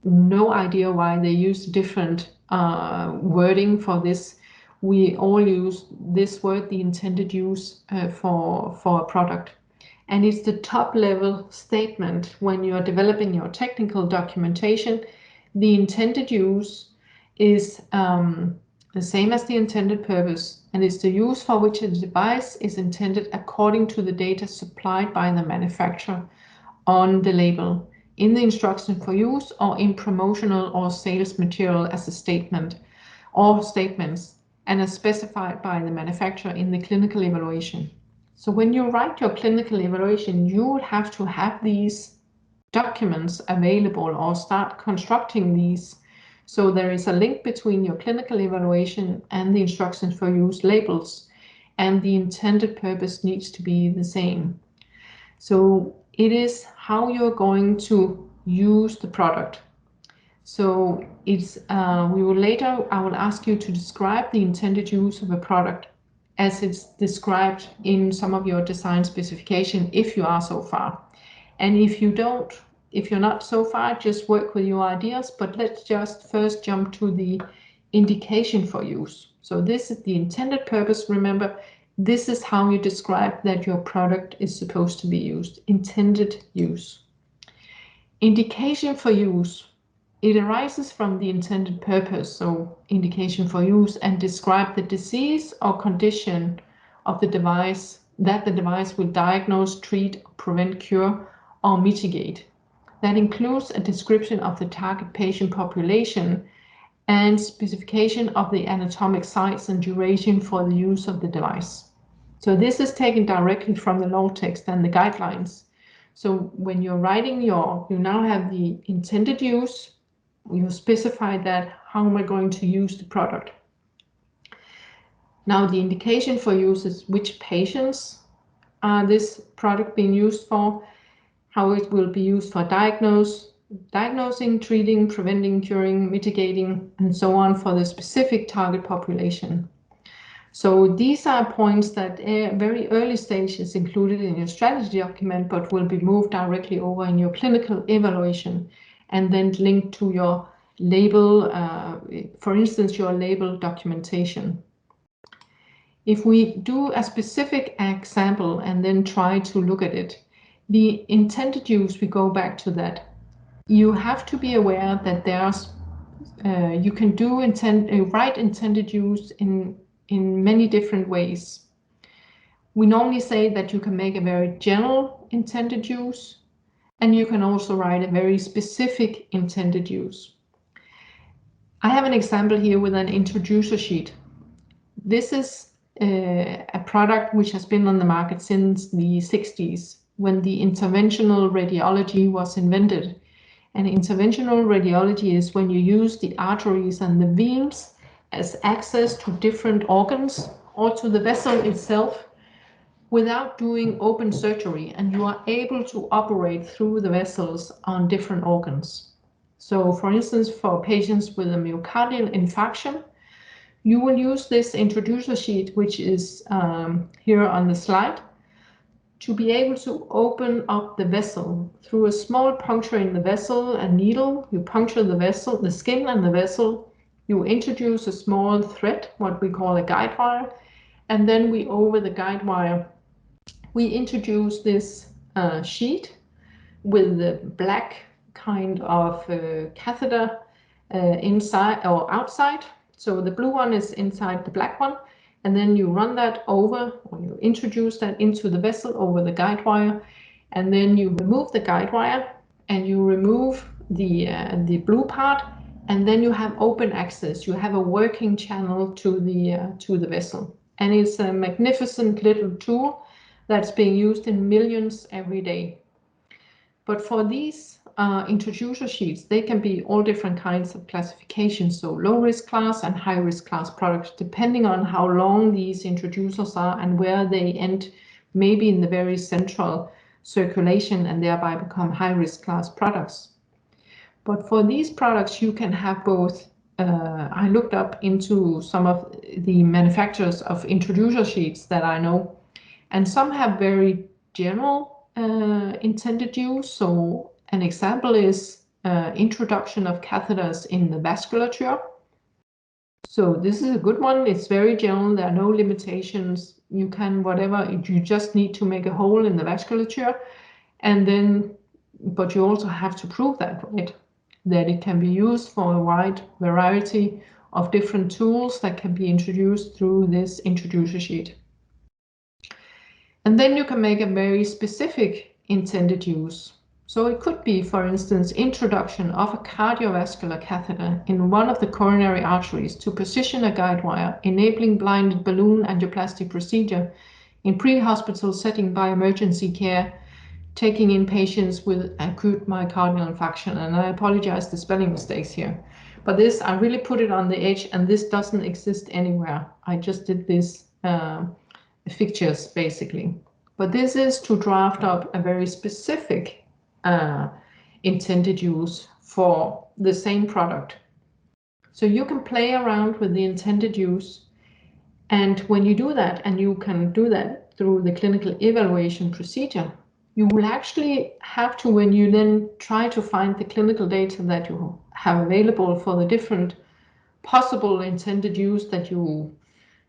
no idea why they use different wording for this. We all use this word, the intended use, for a product. And it's the top level statement when you are developing your technical documentation. The intended use is the same as the intended purpose, and it's the use for which a device is intended according to the data supplied by the manufacturer on the label, in the instruction for use, or in promotional or sales material as a statement or statements, and as specified by the manufacturer in the clinical evaluation. So when you write your clinical evaluation, you will have to have these documents available or start constructing these. So there is a link between your clinical evaluation and the instructions for use labels, and the intended purpose needs to be the same. So it is how you're going to use the product. So it's I will ask you to describe the intended use of a product as it's described in some of your design specification, if you are so far. And if you're not so far, just work with your ideas, but let's just first jump to the indication for use. So this is the intended purpose. Remember, this is how you describe that your product is supposed to be used. Intended use. Indication for use. It arises from the intended purpose, so indication for use, and describe the disease or condition of the device that the device will diagnose, treat, prevent, cure, or mitigate. That includes a description of the target patient population and specification of the anatomic size and duration for the use of the device. So this is taken directly from the law text and the guidelines. So when you're writing you now have the intended use, you specify that, how am I going to use the product? Now the indication for use is which patients are this product being used for, how it will be used for diagnosing, treating, preventing, curing, mitigating, and so on for the specific target population. So these are points that very early stage is included in your strategy document, but will be moved directly over in your clinical evaluation and then linked to your label, for instance, your label documentation. If we do a specific example and then try to look at it, the intended use, we go back to that. You have to be aware that there's, you can do write intended use in many different ways. We normally say that you can make a very general intended use, and you can also write a very specific intended use. I have an example here with an introducer sheet. This is a product which has been on the market since the 60s, when the interventional radiology was invented. And interventional radiology is when you use the arteries and the veins as access to different organs or to the vessel itself without doing open surgery, and you are able to operate through the vessels on different organs. So for instance, for patients with a myocardial infarction, you will use this introducer sheet, which is here on the slide, to be able to open up the vessel through a small puncture in the vessel, a needle. You puncture the vessel, the skin and the vessel. You introduce a small thread, what we call a guide wire, and then over the guide wire, we introduce this sheet with the black kind of catheter inside or outside. So the blue one is inside the black one, and then you run that over, or you introduce that into the vessel over the guide wire, and then you remove the guide wire and you remove the blue part, and then you have open access. You have a working channel to the vessel, and it's a magnificent little tool that's being used in millions every day. But for these introducer sheets, they can be all different kinds of classifications, so low-risk class and high-risk class products, depending on how long these introducers are and where they end, maybe in the very central circulation, and thereby become high-risk class products. But for these products, you can have both. I looked up into some of the manufacturers of introducer sheets that I know, and some have very general intended use. So an example is introduction of catheters in the vasculature. So this is a good one. It's very general. There are no limitations. You can whatever, you just need to make a hole in the vasculature, and then, but you also have to prove that, right? That it can be used for a wide variety of different tools that can be introduced through this introducer sheet. And then you can make a very specific intended use. So it could be, for instance, introduction of a cardiovascular catheter in one of the coronary arteries to position a guide wire, enabling blinded balloon angioplasty procedure in pre-hospital setting by emergency care, taking in patients with acute myocardial infarction. And I apologize the spelling mistakes here. But this, I really put it on the edge, and this doesn't exist anywhere. I just did this fictures basically. But this is to draft up a very specific intended use for the same product. So you can play around with the intended use, and when you do that, and you can do that through the clinical evaluation procedure, you will actually have to, when you then try to find the clinical data that you have available for the different possible intended use that you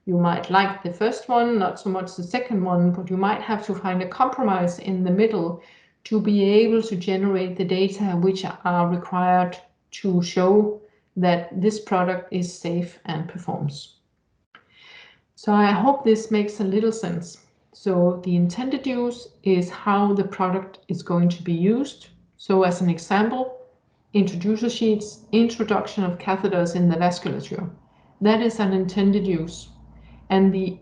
might like the first one, not so much the second one, but you might have to find a compromise in the middle to be able to generate the data which are required to show that this product is safe and performs. So I hope this makes a little sense. So the intended use is how the product is going to be used. So as an example, introducer sheets, introduction of catheters in the vasculature. That is an intended use. And the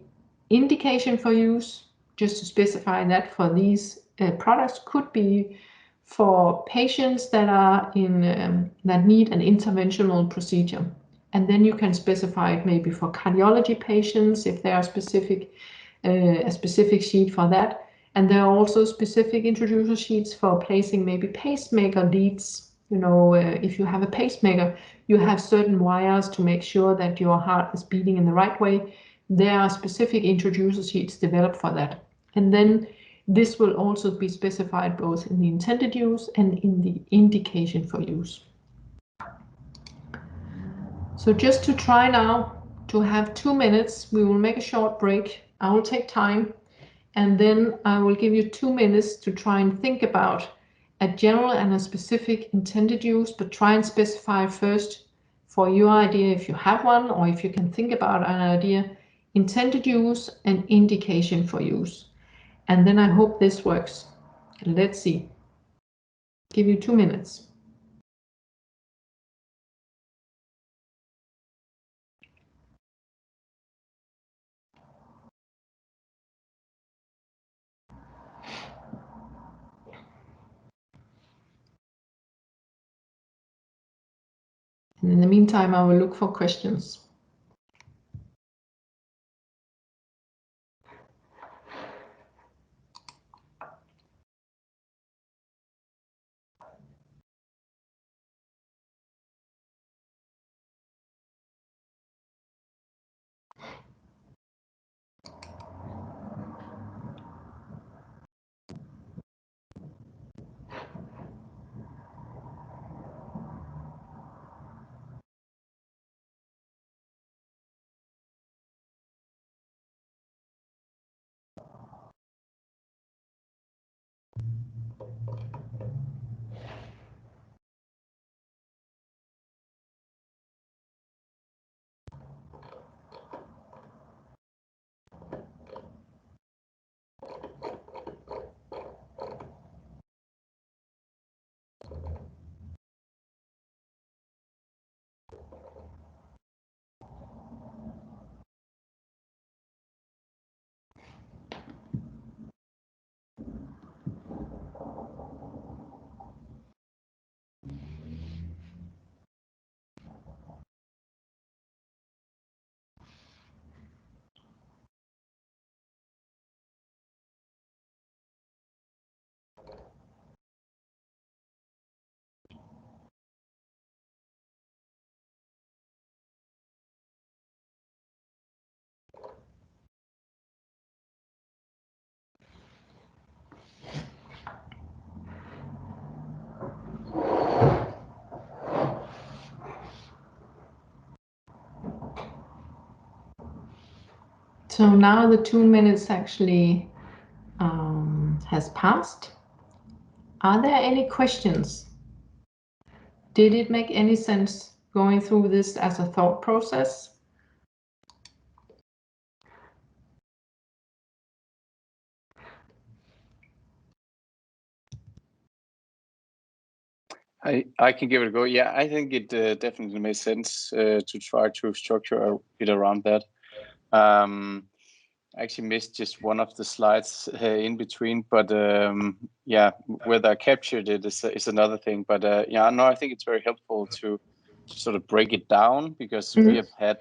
indication for use, just to specify that for these products, could be for patients that are in that need an interventional procedure. And then you can specify it maybe for cardiology patients if there are a specific sheet for that. And there are also specific introducer sheets for placing maybe pacemaker leads. You know, if you have a pacemaker, you have certain wires to make sure that your heart is beating in the right way. There are specific introducer sheets developed for that. And then this will also be specified both in the intended use and in the indication for use. So just to try now to have 2 minutes, we will make a short break. I will take time, and then I will give you 2 minutes to try and think about a general and a specific intended use, but try and specify first for your idea, if you have one, or if you can think about an idea, intended use and indication for use. And then I hope this works. Let's see. Give you 2 minutes. And in the meantime, I will look for questions. So now the 2 minutes actually has passed. Are there any questions? Did it make any sense going through this as a thought process? I can give it a go. Yeah, I think it definitely makes sense to try to structure it around that. I actually missed just one of the slides in between, but yeah, whether I captured it is another thing. But yeah, no, I think it's very helpful to sort of break it down, because we have had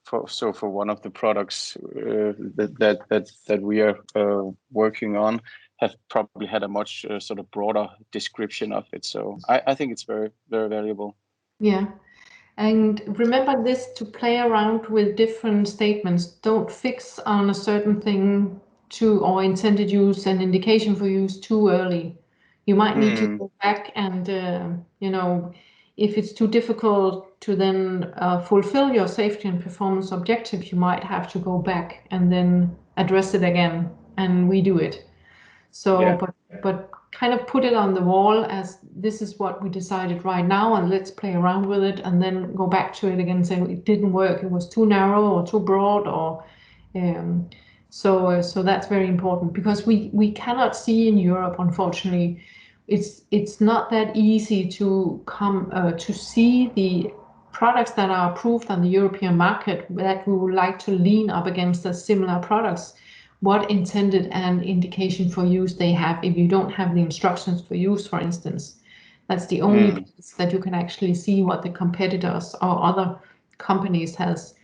for one of the products that we are working on, have probably had a much sort of broader description of it. So I think it's very, very valuable. Yeah. And remember this, to play around with different statements. Don't fix on a certain thing or intended use and indication for use too early. You might need to go back and, you know, if it's too difficult to then fulfill your safety and performance objectives, you might have to go back and then address it again and redo it. So, yeah. But kind of put it on the wall as this is what we decided right now, and let's play around with it, and then go back to it again and say it didn't work, it was too narrow or too broad, or so that's very important, because we cannot see in Europe, unfortunately. It's not that easy to come to see the products that are approved on the European market that we would like to lean up against the similar products, what intended and indication for use they have. If you don't have the instructions for use, for instance, that's the only place that you can actually see what the competitors or other companies has.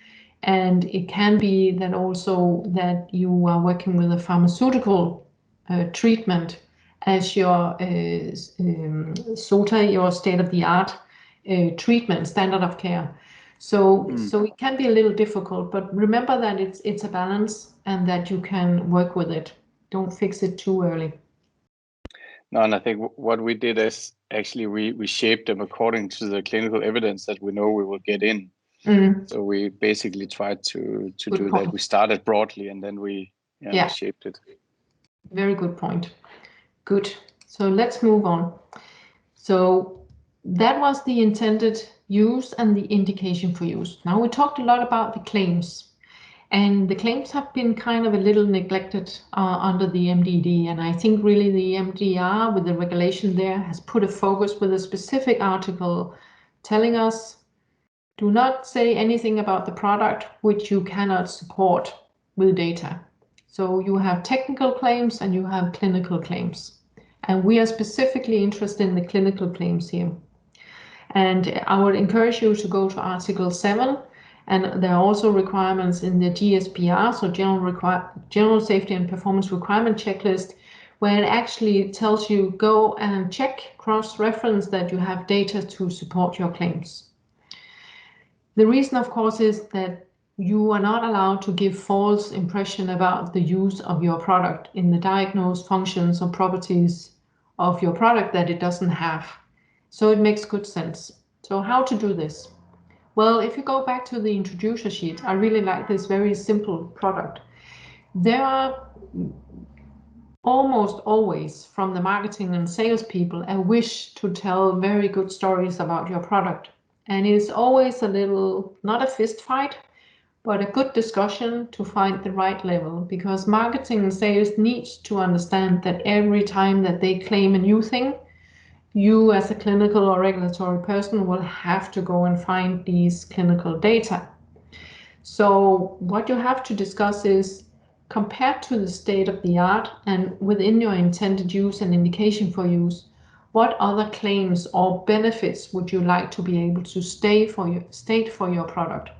And it can be that also that you are working with a pharmaceutical treatment as your SOTA, your state-of-the-art treatment, standard of care. So it can be a little difficult, but remember that it's a balance and that you can work with it. Don't fix it too early. No, and I think what we did is actually we shaped them according to the clinical evidence that we know we will get in. So we basically tried to do that. We started broadly and then we shaped it. Very good point. Good. So let's move on. So that was the intended use and the indication for use. Now we talked a lot about the claims. And the claims have been kind of a little neglected under the MDD. And I think really the MDR with the regulation there has put a focus with a specific article telling us, do not say anything about the product which you cannot support with data. So you have technical claims and you have clinical claims. And we are specifically interested in the clinical claims here. And I would encourage you to go to Article 7. And there are also requirements in the GSPR, so General Safety and Performance Requirement Checklist, where it actually tells you go and check, cross-reference that you have data to support your claims. The reason, of course, is that you are not allowed to give false impression about the use of your product in the diagnosed functions or properties of your product that it doesn't have. So it makes good sense. So how to do this? Well, if you go back to the introducer sheet, I really like this very simple product. There are almost always from the marketing and sales people a wish to tell very good stories about your product. And it's always a little, not a fist fight, but a good discussion to find the right level, because marketing and sales needs to understand that every time that they claim a new thing, you as a clinical or regulatory person will have to go and find these clinical data. So what you have to discuss is, compared to the state of the art and within your intended use and indication for use, what other claims or benefits would you like to be able to state for your product?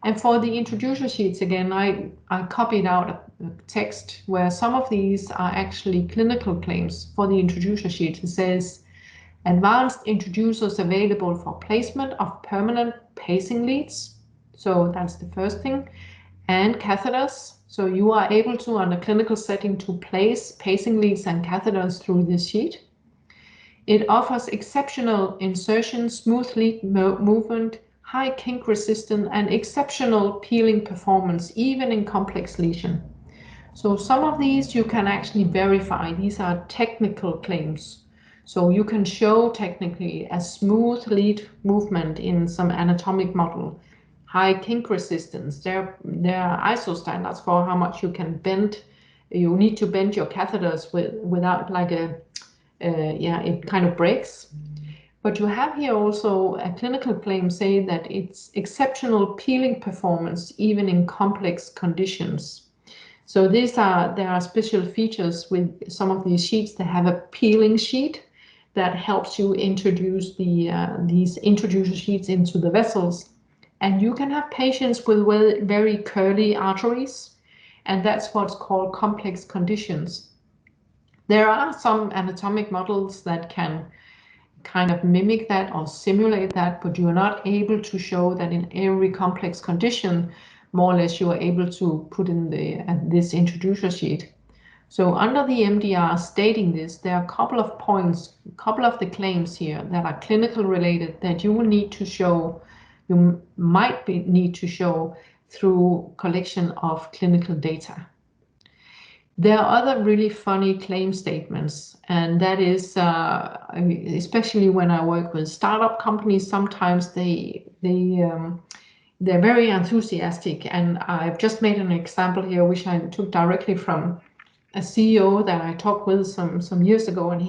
And for the introducer sheets, again, I copied out a text where some of these are actually clinical claims. For the introducer sheet, it says, advanced introducers available for placement of permanent pacing leads. So that's the first thing. And catheters. So you are able to, on a clinical setting, to place pacing leads and catheters through this sheet. It offers exceptional insertion, smooth lead movement, high kink resistance, and exceptional peeling performance, even in complex lesion. So some of these you can actually verify. These are technical claims. So you can show technically a smooth lead movement in some anatomic model, high kink resistance. There are ISO standards for how much you can bend. You need to bend your catheters without like it kind of breaks. But you have here also a clinical claim saying that it's exceptional peeling performance even in complex conditions. So there are special features with some of these sheets. They have a peeling sheet that helps you introduce these introducer sheets into the vessels. And you can have patients with very curly arteries, and that's what's called complex conditions. There are some anatomic models that can kind of mimic that or simulate that, but you are not able to show that in every complex condition, more or less you are able to put in this introducer sheet. So under the MDR stating this, there are a couple of points, a couple of the claims here that are clinical related that you will need to show, you might need to show through collection of clinical data. There are other really funny claim statements, and that is especially when I work with startup companies, sometimes they're very enthusiastic, and I've just made an example here which I took directly from a CEO that I talked with some years ago, and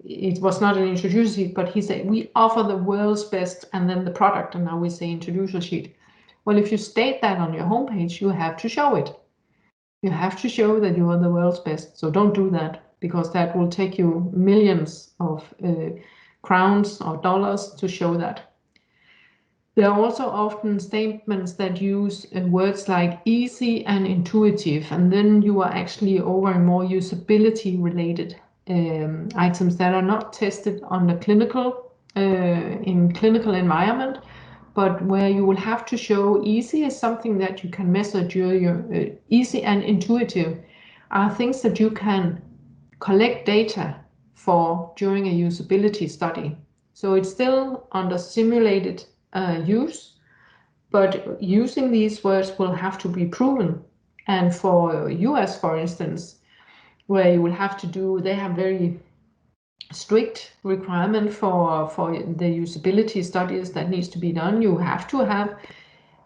it was not an introducer sheet, but he said, we offer the world's best, and then the product, and now we say introducer sheet. Well, if you state that on your homepage, you have to show it. You have to show that you are the world's best. So don't do that, because that will take you millions of crowns or dollars to show that. There are also often statements that use words like easy and intuitive, and then you are actually over in more usability related items that are not tested on the clinical in clinical environment, but where you will have to show easy is something that you can measure during your easy and intuitive are things that you can collect data for during a usability study. So it's still under simulated use, but using these words will have to be proven. And for US, for instance, where you will have to do, they have very strict requirement for the usability studies that needs to be done. You have to have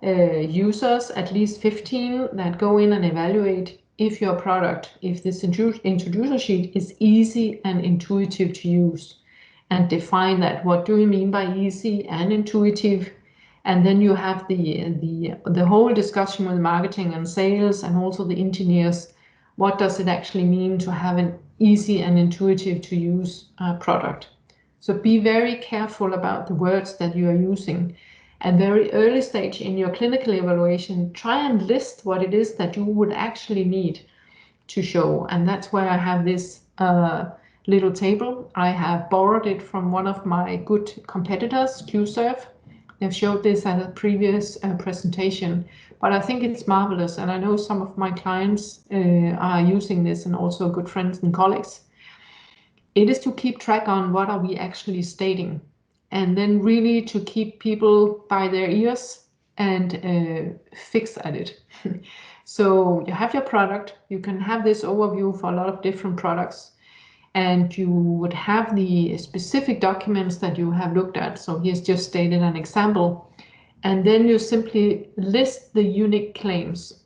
users, at least 15, that go in and evaluate if your product, if this introducer sheet is easy and intuitive to use, and define that. What do you mean by easy and intuitive? And then you have the whole discussion with marketing and sales and also the engineers. What does it actually mean to have an easy and intuitive to use product? So be very careful about the words that you are using. At very early stage in your clinical evaluation, try and list what it is that you would actually need to show. And that's where I have this little table. I have borrowed it from one of my good competitors, Qmed. They've showed this at a previous presentation, but I think it's marvelous. And I know some of my clients are using this, and also good friends and colleagues. It is to keep track on what are we actually stating, and then really to keep people by their ears and fix at it. So you have your product, you can have this overview for a lot of different products, and you would have the specific documents that you have looked at. So here's just stated an example, and then you simply list the unique claims.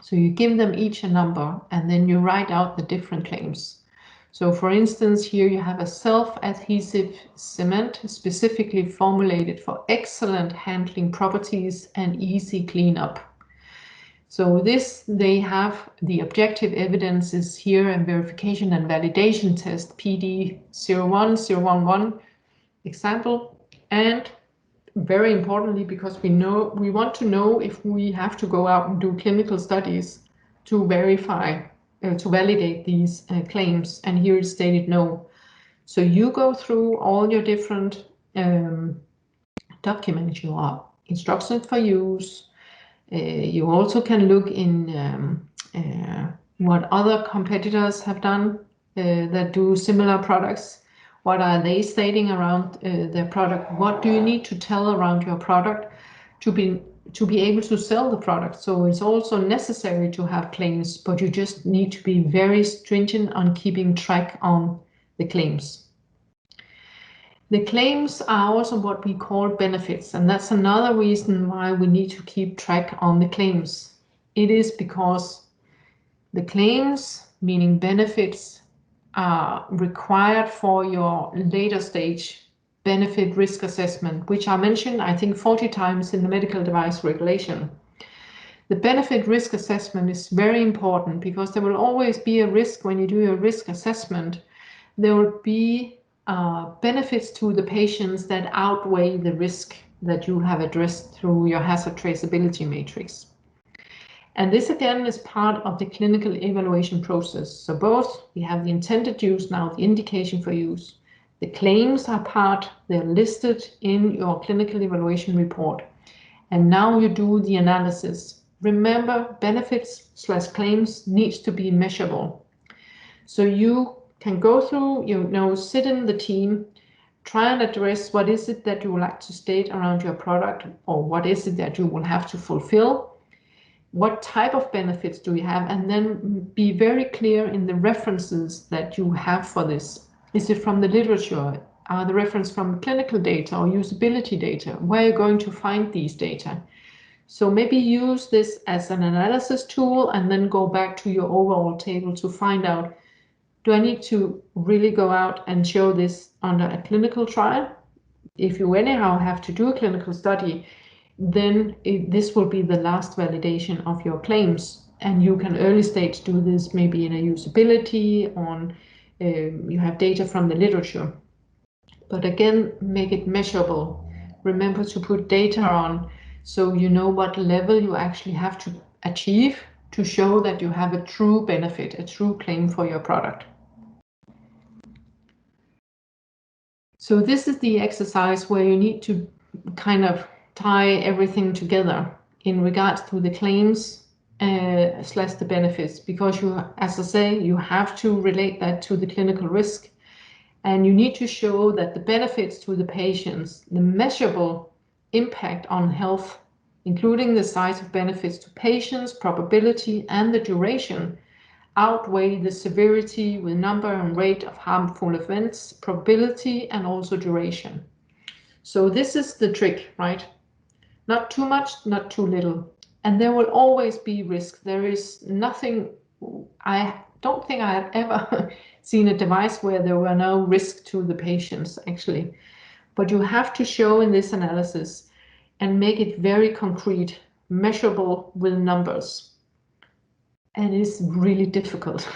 So you give them each a number, and then you write out the different claims. So for instance, here you have a self-adhesive cement specifically formulated for excellent handling properties and easy cleanup. So this, they have the objective evidence is here, and verification and validation test PD 01011 example. And very importantly, because we want to know if we have to go out and do clinical studies to verify, to validate these claims, and here it's stated no. So you go through all your different documents, your instructions for use. You also can look in what other competitors have done that do similar products. What are they stating around their product? What do you need to tell around your product to be able to sell the product? So it's also necessary to have claims, but you just need to be very stringent on keeping track on the claims. The claims are also what we call benefits, and that's another reason why we need to keep track on the claims. It is because the claims, meaning benefits, are required for your later stage benefit risk assessment, which are mentioned, I think, 40 times in the medical device regulation. The benefit risk assessment is very important because there will always be a risk when you do your risk assessment. There will be benefits to the patients that outweigh the risk that you have addressed through your hazard traceability matrix. And this again is part of the clinical evaluation process. So both we have the intended use, now the indication for use. The claims are part, they're listed in your clinical evaluation report. And now you do the analysis. Remember, benefits/claims needs to be measurable. So you can go through, sit in the team, try and address what is it that you would like to state around your product, or what is it that you will have to fulfill. What type of benefits do you have? And then be very clear in the references that you have for this. Is it from the literature? Are the reference from clinical data or usability data? Where are you going to find these data? So maybe use this as an analysis tool and then go back to your overall table to find out, do I need to really go out and show this under a clinical trial? If you anyhow have to do a clinical study, then this will be the last validation of your claims. And you can early stage do this maybe in a usability on, you have data from the literature. But again, make it measurable. Remember to put data on so you know what level you actually have to achieve to show that you have a true benefit, a true claim for your product. So this is the exercise where you need to kind of tie everything together in regards to the claims / the benefits, because you, as I say, you have to relate that to the clinical risk, and you need to show that the benefits to the patients, the measurable impact on health, including the size of benefits to patients, probability, and the duration, outweigh the severity with number and rate of harmful events, probability, and also duration. So this is the trick, right? Not too much, not too little. And there will always be risk. There is nothing, I don't think I have ever seen a device where there were no risk to the patients, actually. But you have to show in this analysis and make it very concrete, measurable with numbers. And it's really difficult.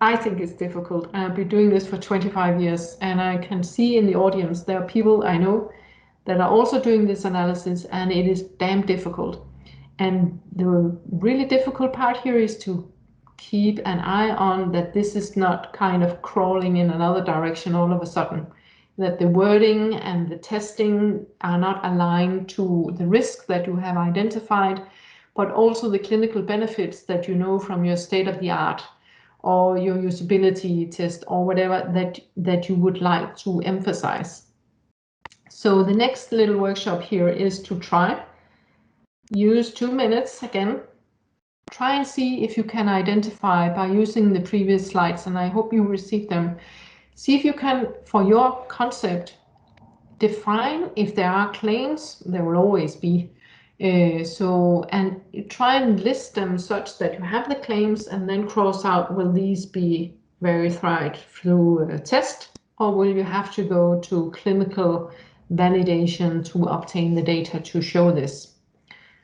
I think it's difficult. I've been doing this for 25 years, and I can see in the audience there are people I know that are also doing this analysis, and it is damn difficult. And the really difficult part here is to keep an eye on that this is not kind of crawling in another direction all of a sudden, that the wording and the testing are not aligned to the risk that you have identified, but also the clinical benefits that you know from your state-of-the-art or your usability test or whatever that you would like to emphasize. So the next little workshop here is to try. Use 2 minutes again. Try and see if you can identify by using the previous slides, and I hope you received them. See if you can, for your concept, define if there are claims. There will always be. And try and list them such that you have the claims and then cross out, will these be verified through a test, or will you have to go to clinical validation to obtain the data to show this?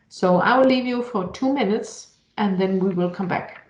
So I will leave you for 2 minutes and then we will come back.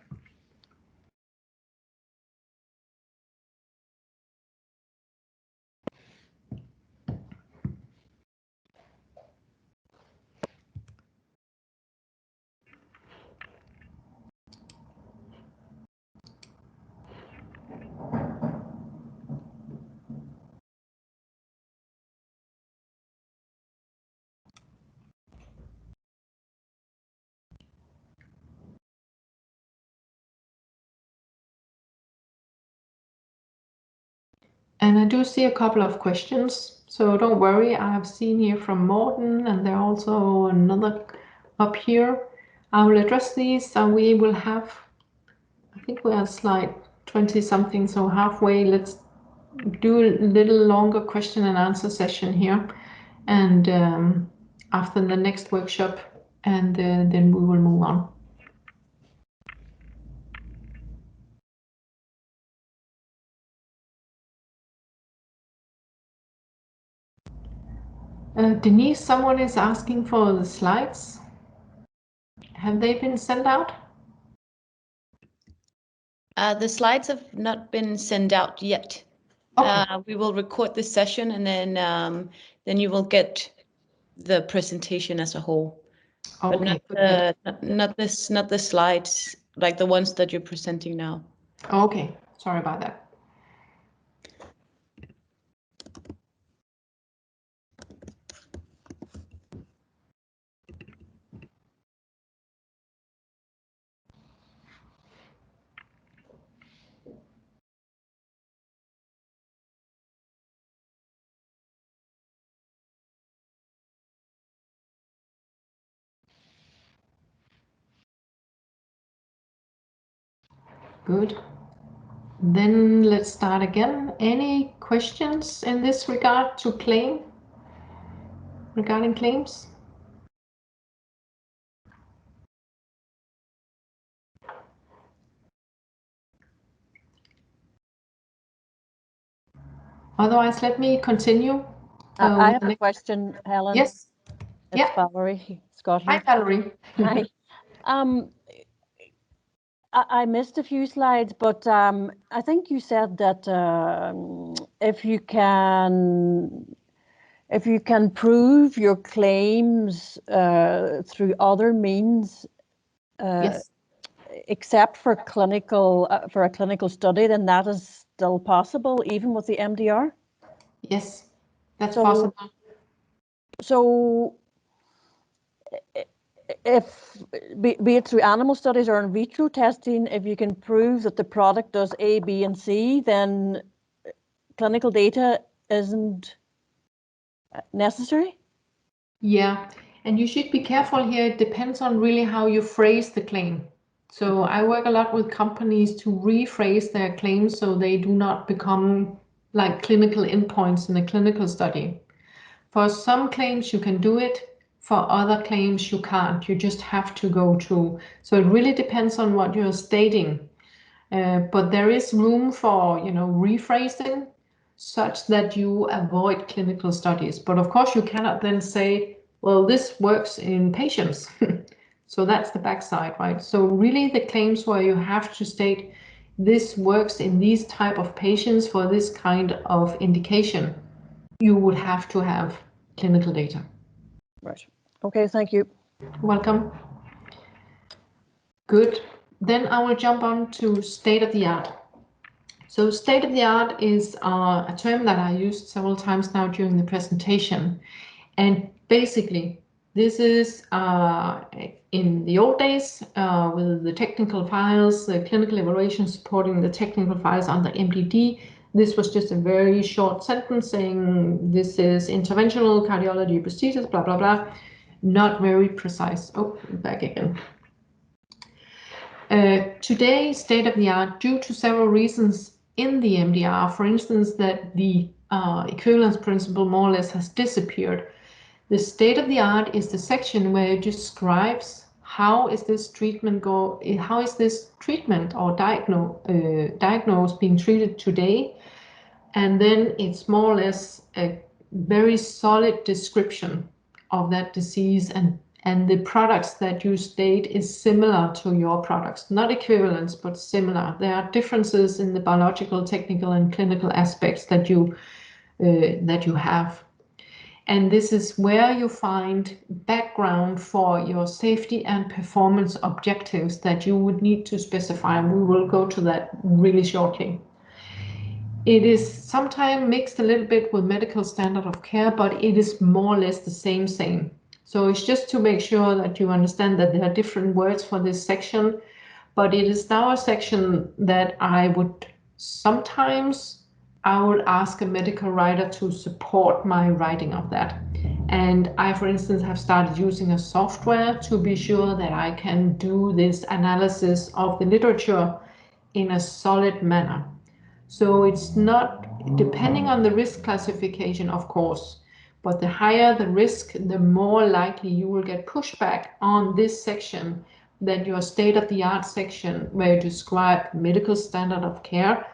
And I do see a couple of questions, so don't worry. I have seen here from Morten, and there are also another up here. I will address these, and we will have, I think we are slide 20 something, so halfway. Let's do a little longer question and answer session here, and after the next workshop, and then we will move on. Denise, someone is asking for the slides. Have they been sent out? The slides have not been sent out yet. Okay. We will record this session, and then you will get the presentation as a whole. Okay. But not the slides, like the ones that you're presenting now. Okay, sorry about that. Good. Then let's start again. Any questions in this regard to claim? Regarding claims? Otherwise, let me continue. I have a question, Helen. Yes. It's Valerie Scott here. Hi, Valerie. Hi. I missed a few slides, but I think you said that if you can prove your claims through other means, yes, except for for a clinical study, then that is still possible, even with the MDR. Yes, that's possible. So, if be it through animal studies or in vitro testing, if you can prove that the product does A, B, and C, then clinical data isn't necessary? Yeah, and you should be careful here. It depends on really how you phrase the claim. So I work a lot with companies to rephrase their claims so they do not become like clinical endpoints in a clinical study. For some claims you can do it. For other claims, you can't. You just have to go through. So it really depends on what you're stating. But there is room for, rephrasing such that you avoid clinical studies. But of course, you cannot then say, well, this works in patients. So that's the backside, right? So really the claims where you have to state this works in these type of patients for this kind of indication, you would have to have clinical data. Right. Okay, thank you. Welcome. Good. Then I will jump on to state of the art. So state of the art is a term that I used several times now during the presentation. And basically, this is in the old days with the technical files, the clinical evaluation supporting the technical files under MDD. This was just a very short sentence saying this is interventional cardiology procedures, blah, blah, blah. Not very precise. Oh, back again. Today, state of the art, due to several reasons in the MDR, for instance, that the equivalence principle more or less has disappeared. The state of the art is the section where it describes how is this treatment or diagnosed being treated today, and then it's more or less a very solid description of that disease, and the products that you state is similar to your products, not equivalence, but similar. There are differences in the biological, technical, and clinical aspects that you have. And this is where you find background for your safety and performance objectives that you would need to specify. And we will go to that really shortly. It is sometimes mixed a little bit with medical standard of care, but it is more or less the same. So it's just to make sure that you understand that there are different words for this section, but it is now a section that I would ask a medical writer to support my writing of that. And I, for instance, have started using a software to be sure that I can do this analysis of the literature in a solid manner. So it's not depending on the risk classification, of course, but the higher the risk, the more likely you will get pushback on this section than your state-of-the-art section where you describe medical standard of care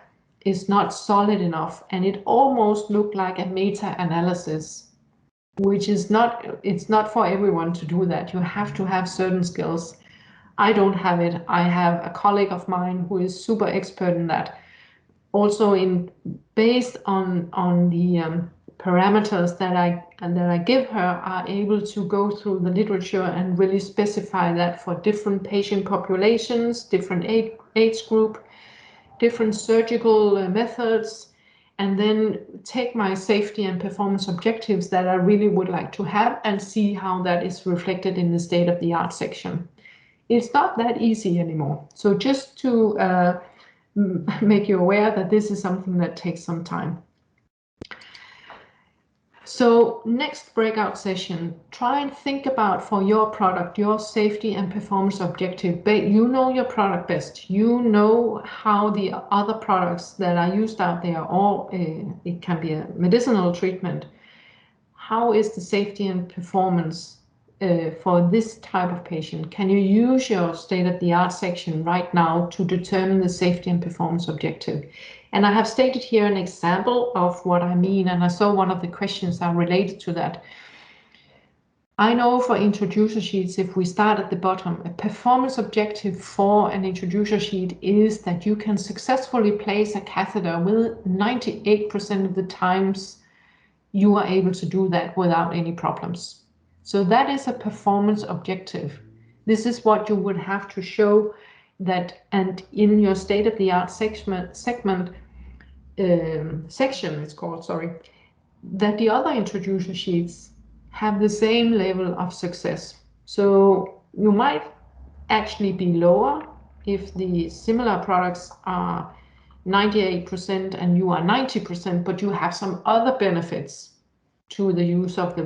is not solid enough, and it almost looked like a meta-analysis, which is it's not for everyone to do that. You have to have certain skills. I don't have it. I have a colleague of mine who is super expert in that. Also, based on the parameters that I give her, are able to go through the literature and really specify that for different patient populations, different age group, different surgical methods, and then take my safety and performance objectives that I really would like to have and see how that is reflected in the state-of-the-art section. It's not that easy anymore. So just to make you aware that this is something that takes some time. So next breakout session, try and think about for your product, your safety and performance objective. You know your product best. You know how the other products that are used out there, or it can be a medicinal treatment. How is the safety and performance for this type of patient? Can you use your state-of-the-art section right now to determine the safety and performance objective? And I have stated here an example of what I mean, and I saw one of the questions are related to that. I know for introducer sheets, if we start at the bottom, a performance objective for an introducer sheet is that you can successfully place a catheter with 98% of the times you are able to do that without any problems. So that is a performance objective. This is what you would have to show that, and in your state-of-the-art section, it's called, sorry, that the other introducer sheets have the same level of success. So you might actually be lower if the similar products are 98% and you are 90%, but you have some other benefits to the use of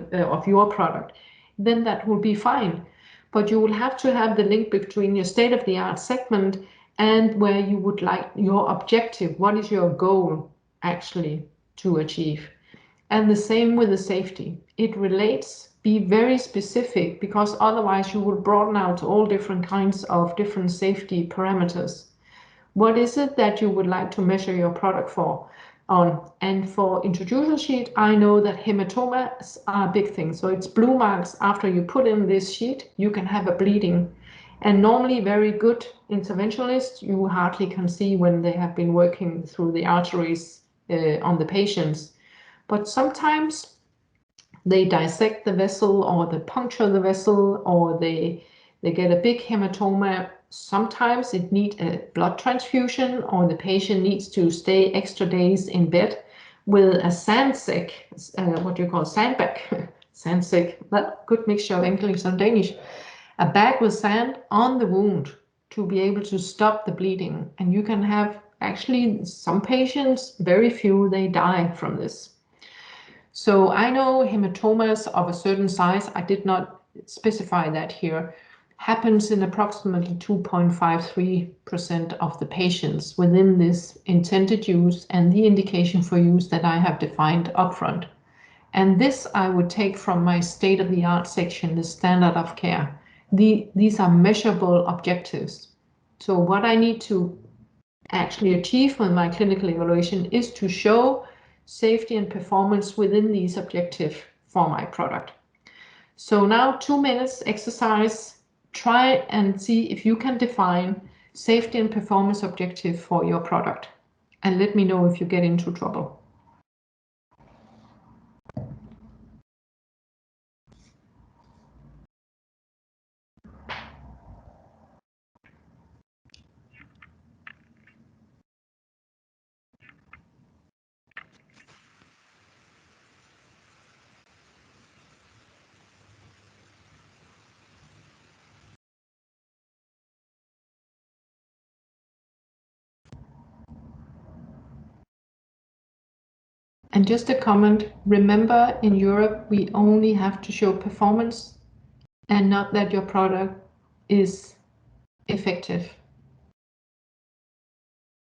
your product, then that will be fine. But you will have to have the link between your state-of-the-art segment and where you would like your objective. What is your goal actually to achieve? And the same with the safety. It relates be very specific, because otherwise you will broaden out all different kinds of different safety parameters. What is it that you would like to measure your product on? And for introducer sheet, I know that hematomas are a big thing. So it's blue marks after you put in this sheet, you can have a bleeding. And normally very good interventionalists, you hardly can see when they have been working through the arteries on the patients. But sometimes they dissect the vessel, or they puncture the vessel, or they get a big hematoma. Sometimes it needs a blood transfusion, or the patient needs to stay extra days in bed with a sandsack, what you call sandbag, sandsack, that good mixture of English and Danish, a bag with sand on the wound to be able to stop the bleeding. And you can have actually some patients, very few, they die from this. So I know hematomas of a certain size, I did not specify that here, happens in approximately 2.53% of the patients within this intended use and the indication for use that I have defined upfront. And this I would take from my state-of-the-art section, the standard of care. These are measurable objectives. So what I need to actually achieve with my clinical evaluation is to show safety and performance within these objectives for my product. So now 2 minutes exercise, try and see if you can define safety and performance objective for your product. And let me know if you get into trouble. And just a comment, remember in Europe, we only have to show performance and not that your product is effective.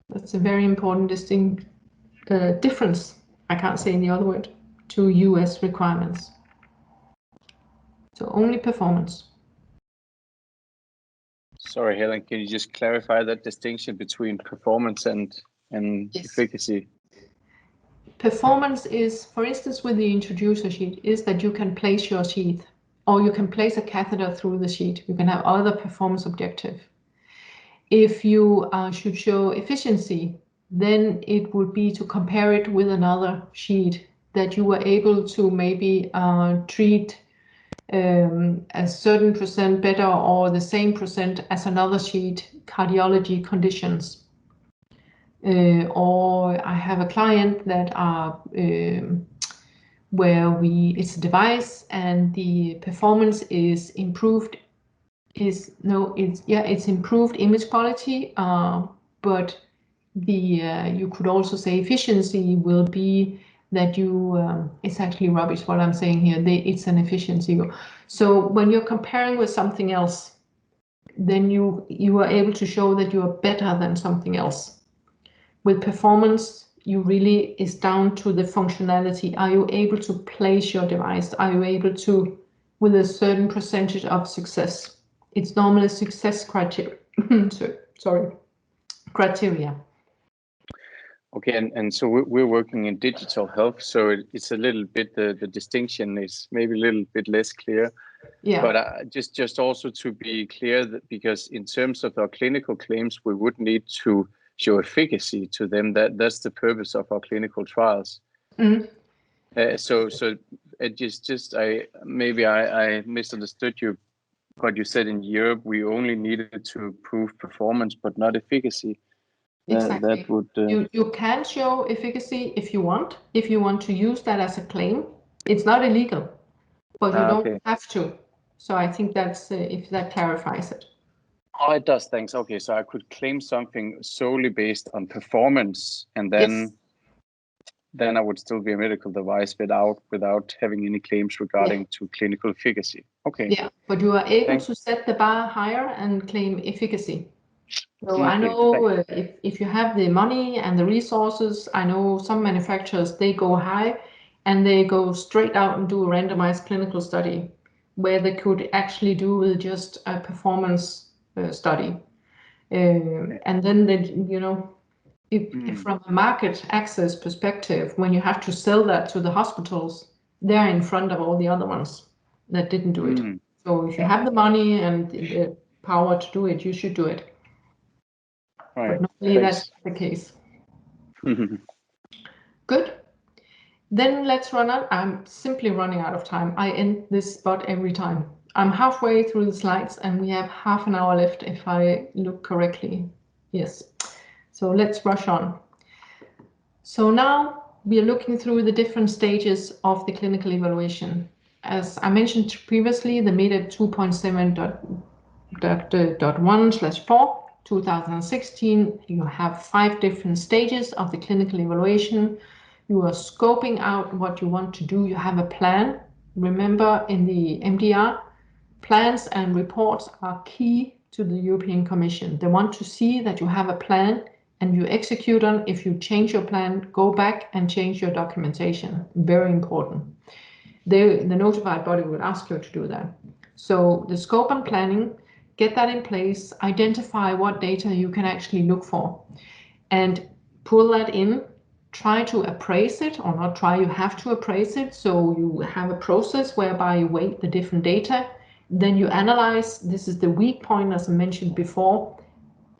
That's a very important distinct difference, I can't say any other word, to US requirements. So only performance. Sorry, Helen, can you just clarify that distinction between performance and Yes. efficacy? Performance is, for instance, with the introducer sheet, is that you can place your sheath, or you can place a catheter through the sheet. You can have other performance objective. If you should show efficiency, then it would be to compare it with another sheet, that you were able to maybe treat a certain percent better or the same percent as another sheet, cardiology conditions. Or I have a client that are where it's a device and the performance is improved. It's improved image quality, but you could also say efficiency will be that it's actually rubbish what I'm saying here. It's an efficiency. So when you're comparing with something else, then you are able to show that you are better than something else. With performance, you really is down to the functionality. Are you able to place your device? Are you able to, with a certain percentage of success? It's normally success criteria. Criteria. Okay, and so we're working in digital health, so it's a little bit, the distinction is maybe a little bit less clear. Yeah. But just also to be clear, that because in terms of our clinical claims, we would need to show efficacy to them. That's the purpose of our clinical trials. Mm-hmm. So I misunderstood you. But you said in Europe we only needed to prove performance, but not efficacy. Exactly. That would, you can show efficacy if you want. If you want to use that as a claim, it's not illegal, but you don't have to. So I think that's if that clarifies it. Oh, it does. Thanks. Okay, so I could claim something solely based on performance, and then I would still be a medical device without having any claims regarding to clinical efficacy. Okay. Yeah, but you are able to set the bar higher and claim efficacy. So I know if you have the money and the resources, I know some manufacturers, they go high and they go straight out and do a randomized clinical study where they could actually do with just a performance study. And then they, you know, if from a market access perspective, when you have to sell that to the hospitals, they're in front of all the other ones that didn't do it. So if you have the money and the power to do it, you should do it. Right. But normally that's not the case. Good. Then let's run on. I'm simply running out of time. I end this spot every time. I'm halfway through the slides and we have half an hour left if I look correctly. Yes. So let's rush on. So now we are looking through the different stages of the clinical evaluation. As I mentioned previously, the MDR 2.7.1/4, 2016, you have 5 different stages of the clinical evaluation. You are scoping out what you want to do. You have a plan. Remember, in the MDR, plans and reports are key to the European Commission. They want to see that you have a plan and you execute on. If you change your plan, go back and change your documentation. Very important. The notified body will ask you to do that. So the scope and planning, get that in place, identify what data you can actually look for, and pull that in. Try to appraise it, or not try, you have to appraise it. So you have a process whereby you weight the different data, then you analyze. This is the weak point, as I mentioned before.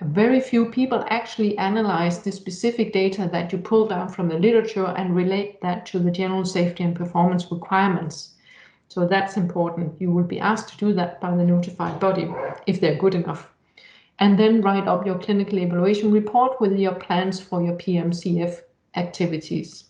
Very few people actually analyze the specific data that you pull down from the literature and relate that to the general safety and performance requirements. So that's important. You will be asked to do that by the notified body if they're good enough. And then write up your clinical evaluation report with your plans for your PMCF activities.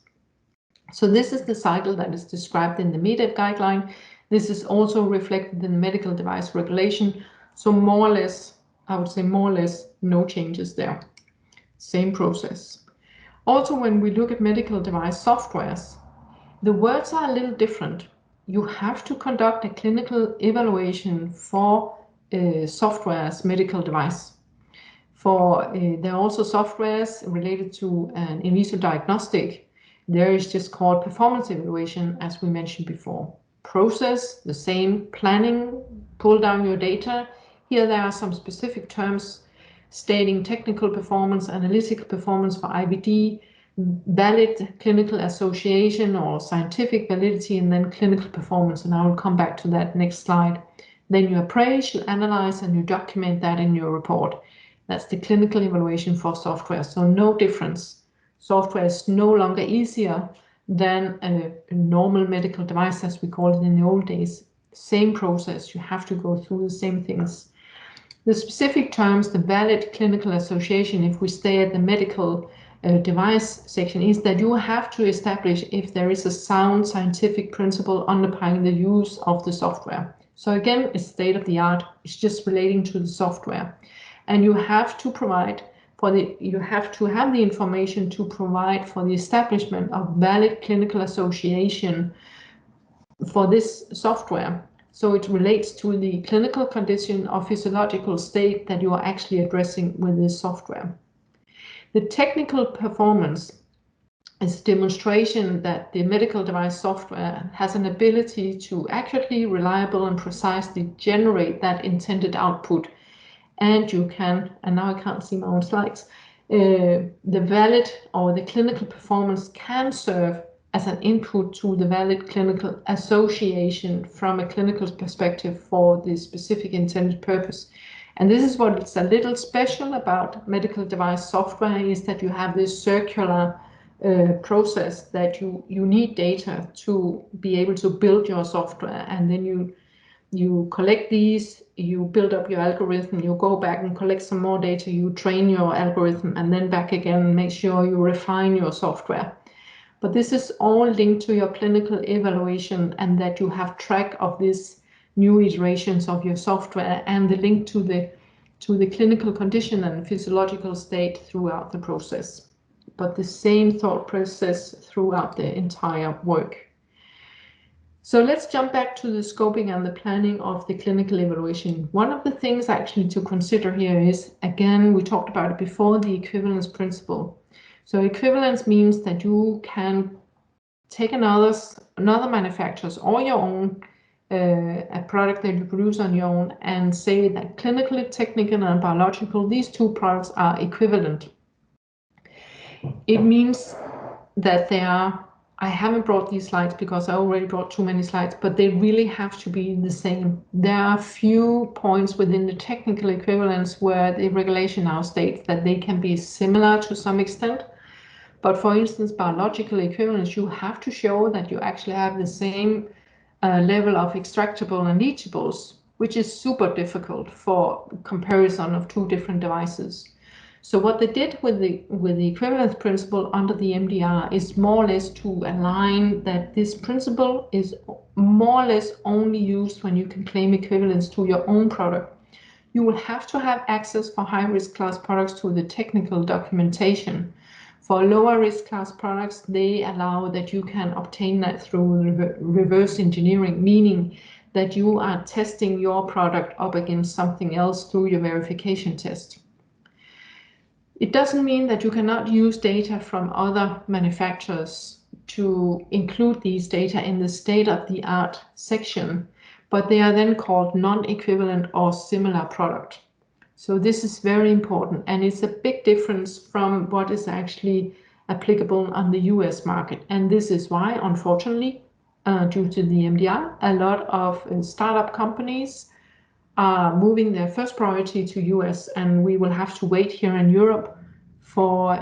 So this is the cycle that is described in the Emdrf guideline. This is also reflected in the medical device regulation. So more or less, I would say more or less no changes there. Same process. Also, when we look at medical device softwares, the words are a little different. You have to conduct a clinical evaluation for software's medical device. There are also softwares related to an in vitro diagnostic. There is just called performance evaluation, as we mentioned before. Process, the same, planning, pull down your data. Here there are some specific terms stating technical performance, analytical performance for IVD, valid clinical association or scientific validity, and then clinical performance. And I will come back to that next slide. Then you appraise, you analyze, and you document that in your report. That's the clinical evaluation for software. So no difference. Software is no longer easier than a normal medical device, as we called it in the old days. Same process. You have to go through the same things. The specific terms, the valid clinical association, if we stay at the medical device section, is that you have to establish if there is a sound scientific principle underlying the use of the software. So again, it's state of the art. It's just relating to the software. And you have to provide you have to have the information to provide for the establishment of valid clinical association for this software. So it relates to the clinical condition or physiological state that you are actually addressing with this software. The technical performance is a demonstration that the medical device software has an ability to accurately, reliable, and precisely generate that intended output. And you can, and now I can't see my own slides, the valid or the clinical performance can serve as an input to the valid clinical association from a clinical perspective for the specific intended purpose. And this is what is a little special about medical device software, is that you have this circular process that you need data to be able to build your software, and then you collect these, you build up your algorithm, you go back and collect some more data, you train your algorithm, and then back again and make sure you refine your software. But this is all linked to your clinical evaluation, and that you have track of these new iterations of your software and the link to the clinical condition and physiological state throughout the process. But the same thought process throughout the entire work. So let's jump back to the scoping and the planning of the clinical evaluation. One of the things actually to consider here is, again, we talked about it before, the equivalence principle. So equivalence means that you can take another manufacturer's or your own a product that you produce on your own and say that clinically, technical, and biological, these two products are equivalent. It means that they are, I haven't brought these slides because I already brought too many slides, but they really have to be the same. There are a few points within the technical equivalence where the regulation now states that they can be similar to some extent. But for instance, biological equivalence, you have to show that you actually have the same level of extractable and leachables, which is super difficult for comparison of two different devices. So what they did with the equivalence principle under the MDR is more or less to align that this principle is more or less only used when you can claim equivalence to your own product. You will have to have access for high-risk class products to the technical documentation. For lower risk class products, they allow that you can obtain that through reverse engineering, meaning that you are testing your product up against something else through your verification test. It doesn't mean that you cannot use data from other manufacturers to include these data in the state-of-the-art section, but they are then called non-equivalent or similar product. So this is very important, and it's a big difference from what is actually applicable on the US market. And this is why, unfortunately, due to the MDR, a lot of startup companies are moving their first priority to US, and we will have to wait here in Europe for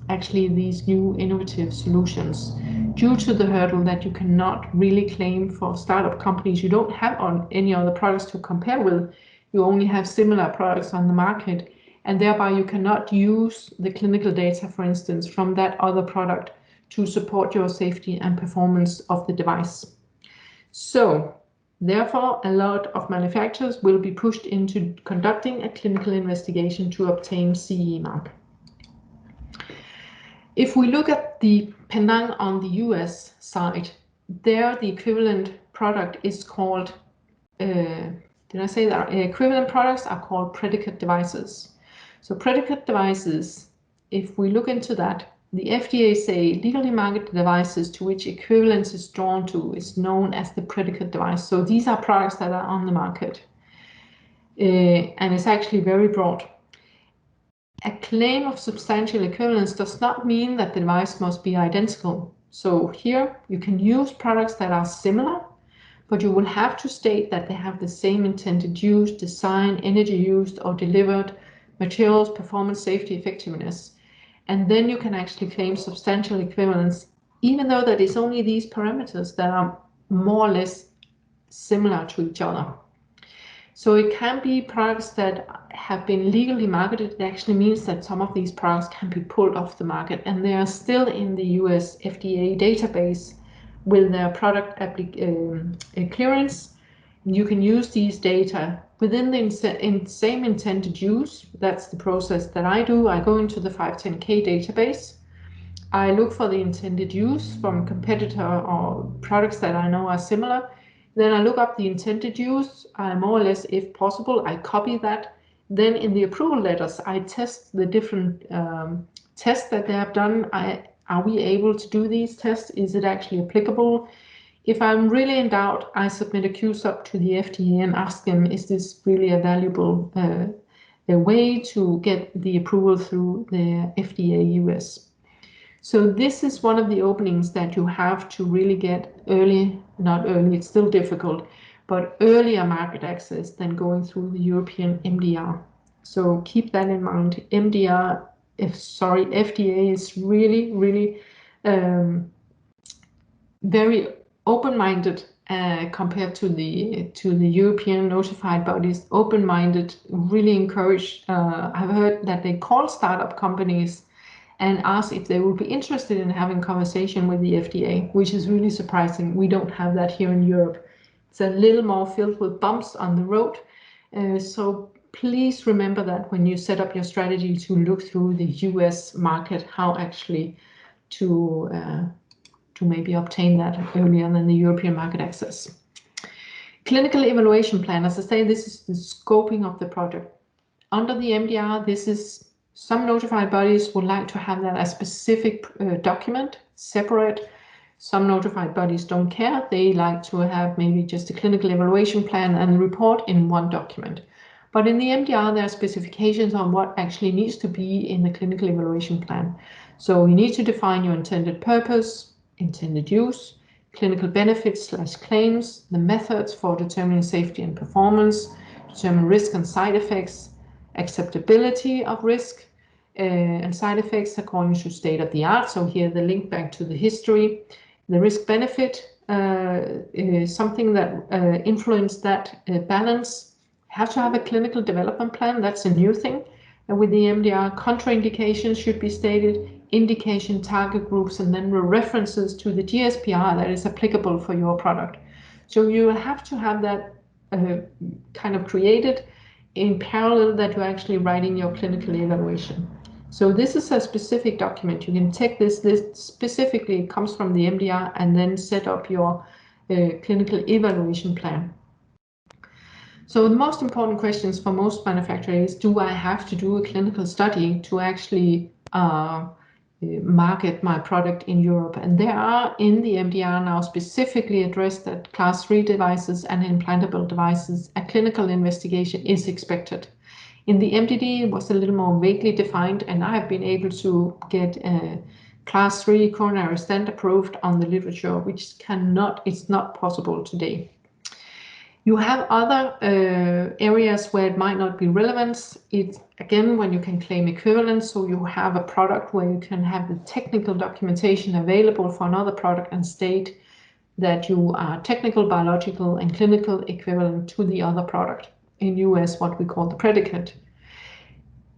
actually these new innovative solutions due to the hurdle that you cannot really claim for startup companies. You don't have on any other products to compare with. You only have similar products on the market, and thereby you cannot use the clinical data, for instance, from that other product to support your safety and performance of the device. So therefore, a lot of manufacturers will be pushed into conducting a clinical investigation to obtain CE mark. If we look at the pendant on the US side, there the equivalent product is called, did I say that? Equivalent products are called predicate devices. So predicate devices, if we look into that, the FDA say legally marketed devices to which equivalence is drawn to is known as the predicate device. So these are products that are on the market, and it's actually very broad. A claim of substantial equivalence does not mean that the device must be identical. So here you can use products that are similar, but you will have to state that they have the same intended use, design, energy used or delivered, materials, performance, safety, effectiveness. And then you can actually claim substantial equivalence, even though that it's only these parameters that are more or less similar to each other. So it can be products that have been legally marketed. It actually means that some of these products can be pulled off the market, and they are still in the US FDA database with their product clearance. You can use these data within the same intended use. That's the process that I do. I go into the 510K database. I look for the intended use from competitor or products that I know are similar. Then I look up the intended use. I more or less, if possible, I copy that. Then in the approval letters, I test the different tests that they have done. Are we able to do these tests? Is it actually applicable? If I'm really in doubt, I submit a Q-Sub to the FDA and ask them, is this really a valuable a way to get the approval through the FDA US? So this is one of the openings that you have to really get early, not early, it's still difficult, but earlier market access than going through the European MDR. So keep that in mind. FDA is really, really very open-minded compared to the European notified bodies. Open-minded, really encourage. I've heard that they call startup companies and ask if they would be interested in having conversation with the FDA, which is really surprising. We don't have that here in Europe. It's a little more filled with bumps on the road. So please remember that when you set up your strategy to look through the US market, how actually to maybe obtain that earlier than the European market access. Clinical evaluation plan, as I say, this is the scoping of the project. Under the MDR, this is some notified bodies would like to have that as a specific document, separate, Some notified bodies don't care. They like to have maybe just a clinical evaluation plan and report in one document. But in the MDR, there are specifications on what actually needs to be in the clinical evaluation plan. So you need to define your intended purpose, intended use, clinical benefits/claims, the methods for determining safety and performance, determine risk and side effects, acceptability of risk and side effects according to state of the art. So here the link back to the history. The risk benefit is something that influence that balance. Have to have a clinical development plan. That's a new thing with the MDR. Contraindications should be stated, indication, target groups, and then references to the GSPR that is applicable for your product. So you have to have that kind of created in parallel that you're actually writing your clinical evaluation. So this is a specific document. You can take this specifically comes from the MDR and then set up your clinical evaluation plan. So the most important questions for most manufacturers is, do I have to do a clinical study to actually market my product in Europe? And there are in the MDR now specifically addressed that class 3 devices and implantable devices, a clinical investigation is expected. In the MDD, it was a little more vaguely defined, and I have been able to get a class 3 coronary stent approved on the literature, which it's not possible today. You have other areas where it might not be relevant. It's again when you can claim equivalence, so you have a product where you can have the technical documentation available for another product and state that you are technical, biological, and clinical equivalent to the other product. In US, what we call the predicate.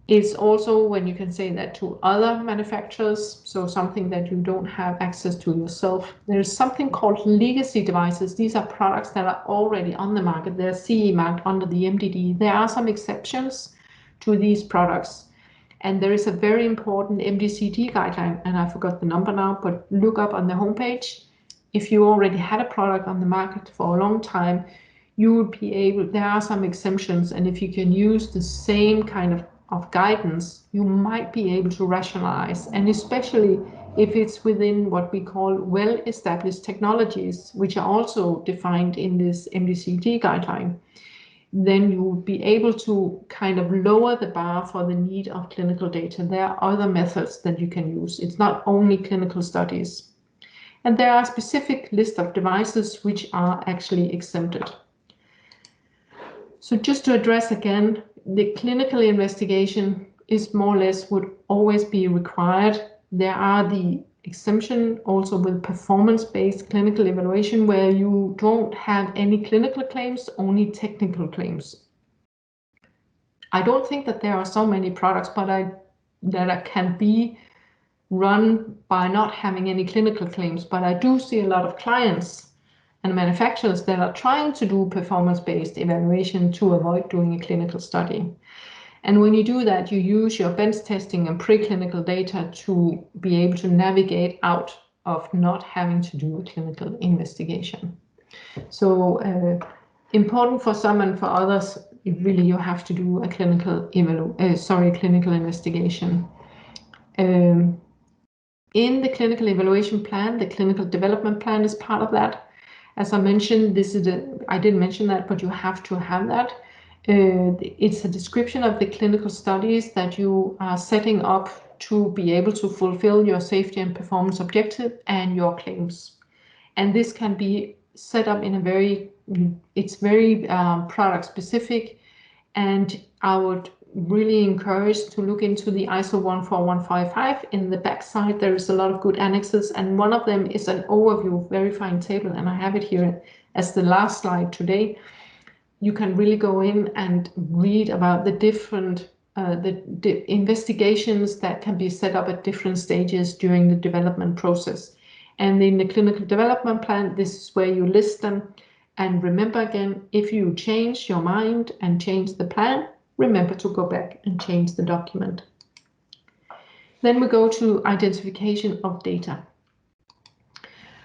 It's also when you can say that to other manufacturers, so something that you don't have access to yourself. There's something called legacy devices. These are products that are already on the market. They're CE marked under the MDD. There are some exceptions to these products. And there is a very important MDCD guideline, and I forgot the number now, but look up on the homepage. If you already had a product on the market for a long time, you would be able, there are some exemptions, and if you can use the same kind of guidance, you might be able to rationalize, and especially if it's within what we call well-established technologies, which are also defined in this MDCD guideline, then you will be able to kind of lower the bar for the need of clinical data. There are other methods that you can use. It's not only clinical studies. And there are a specific list of devices which are actually exempted. So just to address again, the clinical investigation is more or less would always be required. There are the exemption also with performance-based clinical evaluation where you don't have any clinical claims, only technical claims. I don't think that there are so many products that can be run by not having any clinical claims, but I do see a lot of clients and manufacturers that are trying to do performance-based evaluation to avoid doing a clinical study. And when you do that, you use your bench testing and preclinical data to be able to navigate out of not having to do a clinical investigation. So important for some and for others, really you have to do a clinical investigation. In the clinical evaluation plan, the clinical development plan is part of that. As I mentioned, I didn't mention that, but you have to have that. It's a description of the clinical studies that you are setting up to be able to fulfill your safety and performance objective and your claims. And this can be set up in it's very product specific, and I would really encourage to look into the ISO 14155. In the back side, there is a lot of good annexes, and one of them is an overview verifying table, and I have it here as the last slide today. You can really go in and read about the different investigations that can be set up at different stages during the development process. And in the clinical development plan, this is where you list them. And remember again, if you change your mind and change the plan, remember to go back and change the document. Then we go to identification of data.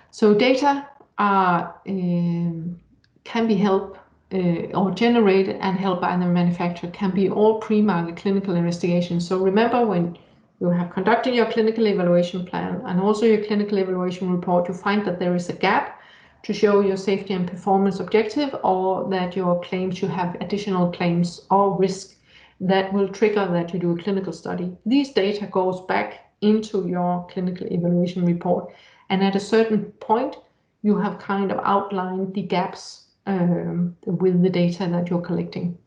So data can be helped or generated and held by the manufacturer, can be all pre-market clinical investigations. So remember when you have conducted your clinical evaluation plan and also your clinical evaluation report, you find that there is a gap to show your safety and performance objective, or that your claims, you have additional claims or risk that will trigger that you do a clinical study. These data goes back into your clinical evaluation report, and at a certain point you have kind of outlined the gaps with the data that you're collecting.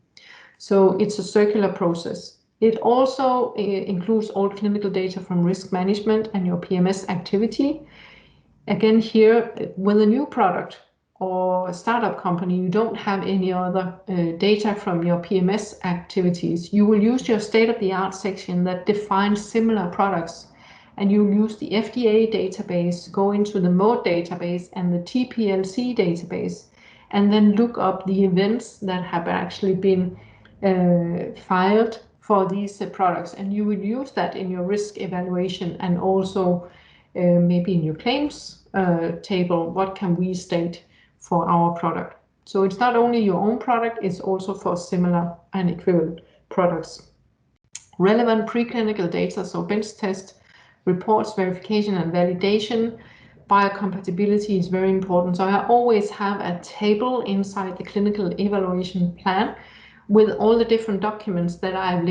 So it's a circular process. It also includes all clinical data from risk management and your PMS activity. Again, here with a new product or a startup company, you don't have any other data from your PMS activities. You will use your state-of-the-art section that defines similar products, and you use the FDA database, go into the MODE database and the TPLC database, and then look up the events that have actually been filed for these products, and you will use that in your risk evaluation and also maybe in your claims table. What can we state for our product? So it's not only your own product, it's also for similar and equivalent products. Relevant preclinical data, so bench test reports, verification and validation. Biocompatibility is very important. So I always have a table inside the clinical evaluation plan with all the different documents that I'm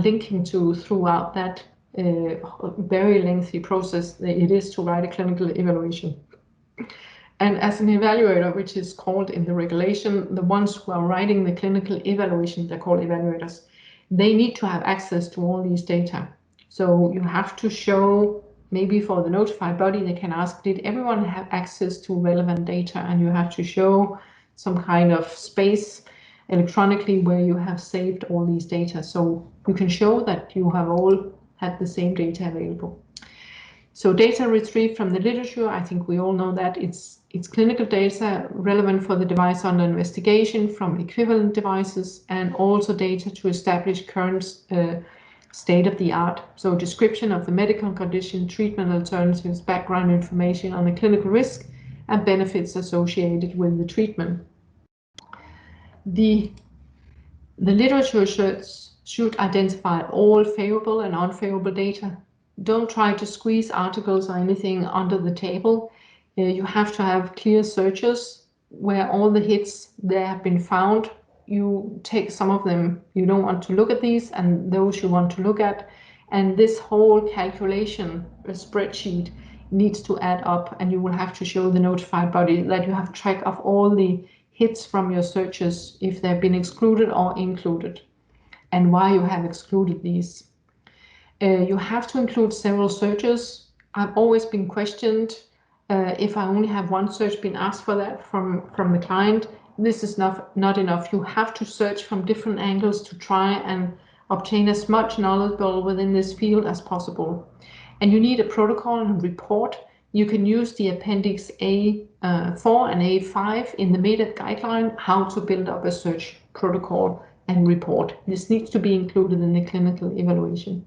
linking to throughout that very lengthy process that it is to write a clinical evaluation. And as an evaluator, which is called in the regulation, the ones who are writing the clinical evaluation, they're called evaluators, they need to have access to all these data. So you have to show, maybe for the notified body, they can ask, did everyone have access to relevant data? And you have to show some kind of space electronically where you have saved all these data. So you can show that you have all had the same data available. So data retrieved from the literature, I think we all know that it's clinical data relevant for the device under investigation from equivalent devices, and also data to establish current state of the art. So description of the medical condition, treatment alternatives, background information on the clinical risk and benefits associated with the treatment. The literature should identify all favorable and unfavorable data. Don't try to squeeze articles or anything under the table. You have to have clear searches where all the hits that have been found. You take some of them, you don't want to look at these, and those you want to look at. And this whole calculation spreadsheet needs to add up, and you will have to show the notified body that you have track of all the hits from your searches, if they've been excluded or included, and why you have excluded these. You have to include several searches. I've always been questioned if I only have one search been asked for that from the client. This is not enough. You have to search from different angles to try and obtain as much knowledge within this field as possible. And you need a protocol and report. You can use the Appendix A4 and A5 in the Equvalence Guideline, how to build up a search protocol and report. This needs to be included in the clinical evaluation.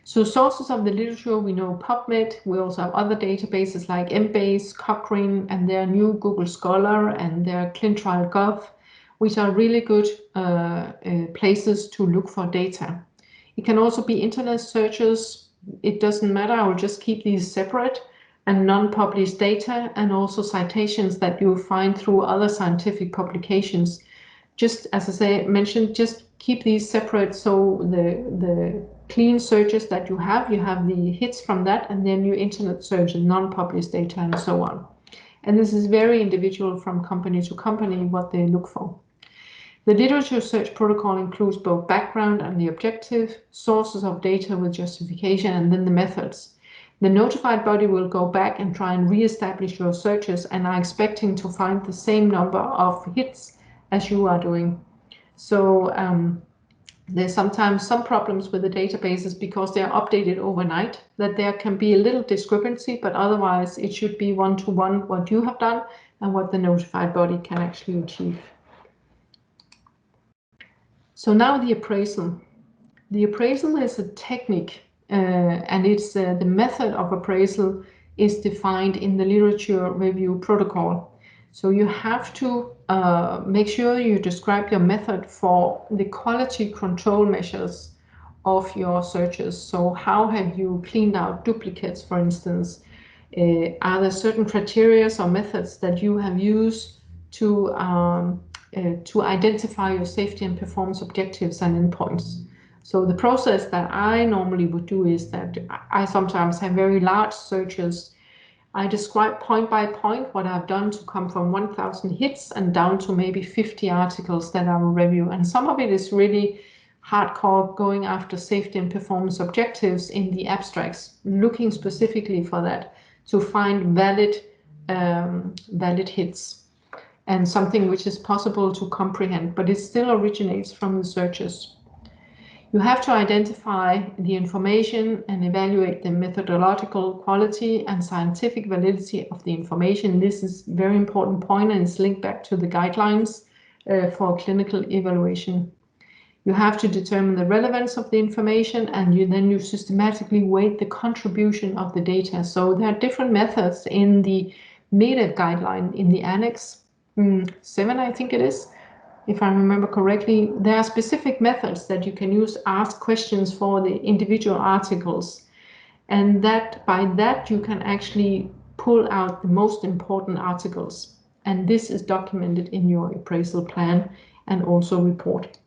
So sources of the literature, we know PubMed. We also have other databases like Embase, Cochrane, and their new Google Scholar and their ClinTrial.gov, which are really good places to look for data. It can also be internet searches. It doesn't matter. I will just keep these separate, and non-published data, and also citations that you'll find through other scientific publications. Just as I mentioned, just keep these separate. So the clean searches that you have the hits from that, and then you internet search and non-published data and so on. And this is very individual from company to company what they look for. The literature search protocol includes both background and the objective, sources of data with justification, and then the methods. The notified body will go back and try and re-establish your searches and are expecting to find the same number of hits as you are doing. So there's sometimes some problems with the databases because they are updated overnight, that there can be a little discrepancy, but otherwise it should be one-to-one what you have done and what the notified body can actually achieve. So now the appraisal. The appraisal is a technique, and it's the method of appraisal is defined in the literature review protocol. So you have to make sure you describe your method for the quality control measures of your searches. So how have you cleaned out duplicates, for instance? Are there certain criteria or methods that you have used to identify your safety and performance objectives and endpoints? So the process that I normally would do is that I sometimes have very large searches. I describe point by point what I've done to come from 1,000 hits and down to maybe 50 articles that I will review. And some of it is really hardcore, going after safety and performance objectives in the abstracts, looking specifically for that to find valid hits and something which is possible to comprehend, but it still originates from the searches. You have to identify the information and evaluate the methodological quality and scientific validity of the information. This is a very important point, and it's linked back to the guidelines for clinical evaluation. You have to determine the relevance of the information, and you systematically weight the contribution of the data. So there are different methods in the MDR guideline in the Annex 7, I think it is. If I remember correctly, there are specific methods that you can use, ask questions for the individual articles. And that by that you can actually pull out the most important articles. And this is documented in your appraisal plan and also report.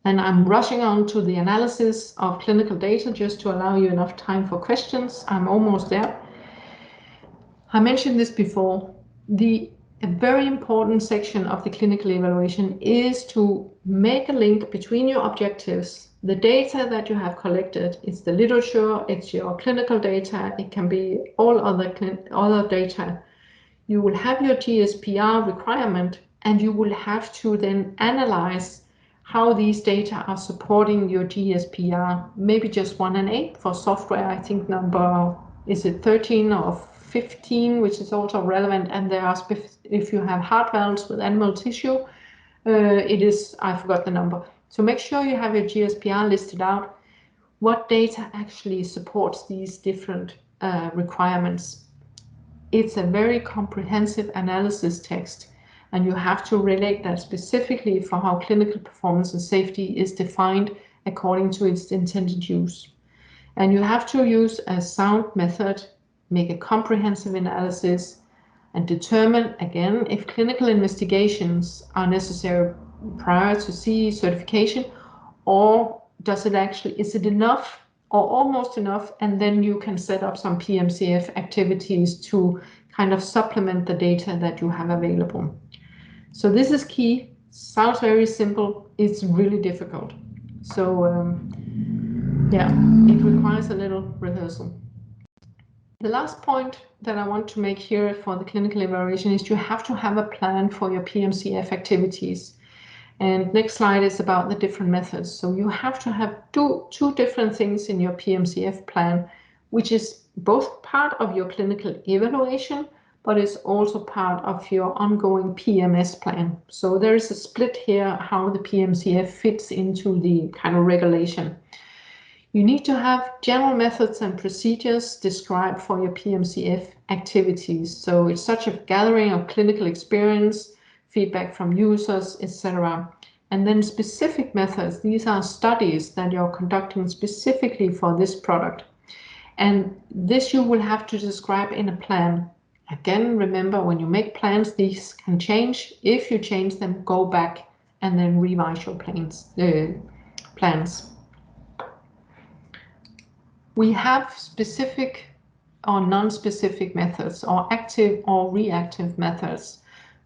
And I'm rushing on to the analysis of clinical data just to allow you enough time for questions. I'm almost there. I mentioned this before. A very important section of the clinical evaluation is to make a link between your objectives, the data that you have collected. It's the literature, it's your clinical data, it can be all other data. You will have your GSPR requirement, and you will have to then analyze how these data are supporting your GSPR, maybe just 1 and 8 for software. I think number, is it 13 or 15, which is also relevant, and there are, if you have heart valves with animal tissue, it is, I forgot the number. So make sure you have your GSPR listed out, what data actually supports these different requirements. It's a very comprehensive analysis text, and you have to relate that specifically for how clinical performance and safety is defined according to its intended use. And you have to use a sound method, make a comprehensive analysis, and determine, again, if clinical investigations are necessary prior to CE certification, or is it enough or almost enough, and then you can set up some PMCF activities to kind of supplement the data that you have available. So this is key. Sounds very simple. It's really difficult. So yeah, it requires a little rehearsal. The last point that I want to make here for the clinical evaluation is you have to have a plan for your PMCF activities. And next slide is about the different methods. So you have to have two different things in your PMCF plan, which is both part of your clinical evaluation, but it's also part of your ongoing PMS plan. So there is a split here how the PMCF fits into the kind of regulation. You need to have general methods and procedures described for your PMCF activities. So it's such a gathering of clinical experience, feedback from users, etc. And then specific methods. These are studies that you're conducting specifically for this product. And this you will have to describe in a plan. Again, remember, when you make plans, these can change. If you change them, go back and then revise your plans. We have specific or non-specific methods, or active or reactive methods,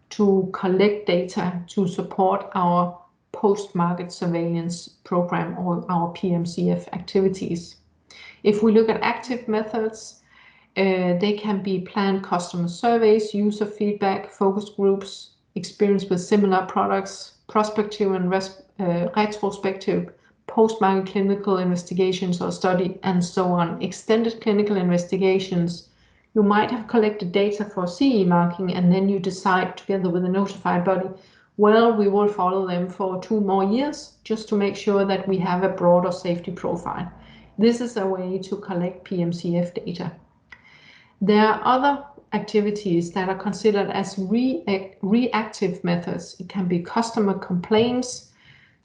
to collect data to support our post-market surveillance program or our PMCF activities. If we look at active methods, they can be planned customer surveys, user feedback, focus groups, experience with similar products, prospective and retrospective post-market clinical investigations or study, and so on. Extended clinical investigations. You might have collected data for CE marking, and then you decide together with a notified body, well, we will follow them for 2 more years just to make sure that we have a broader safety profile. This is a way to collect PMCF data. There are other activities that are considered as reactive methods. It can be customer complaints.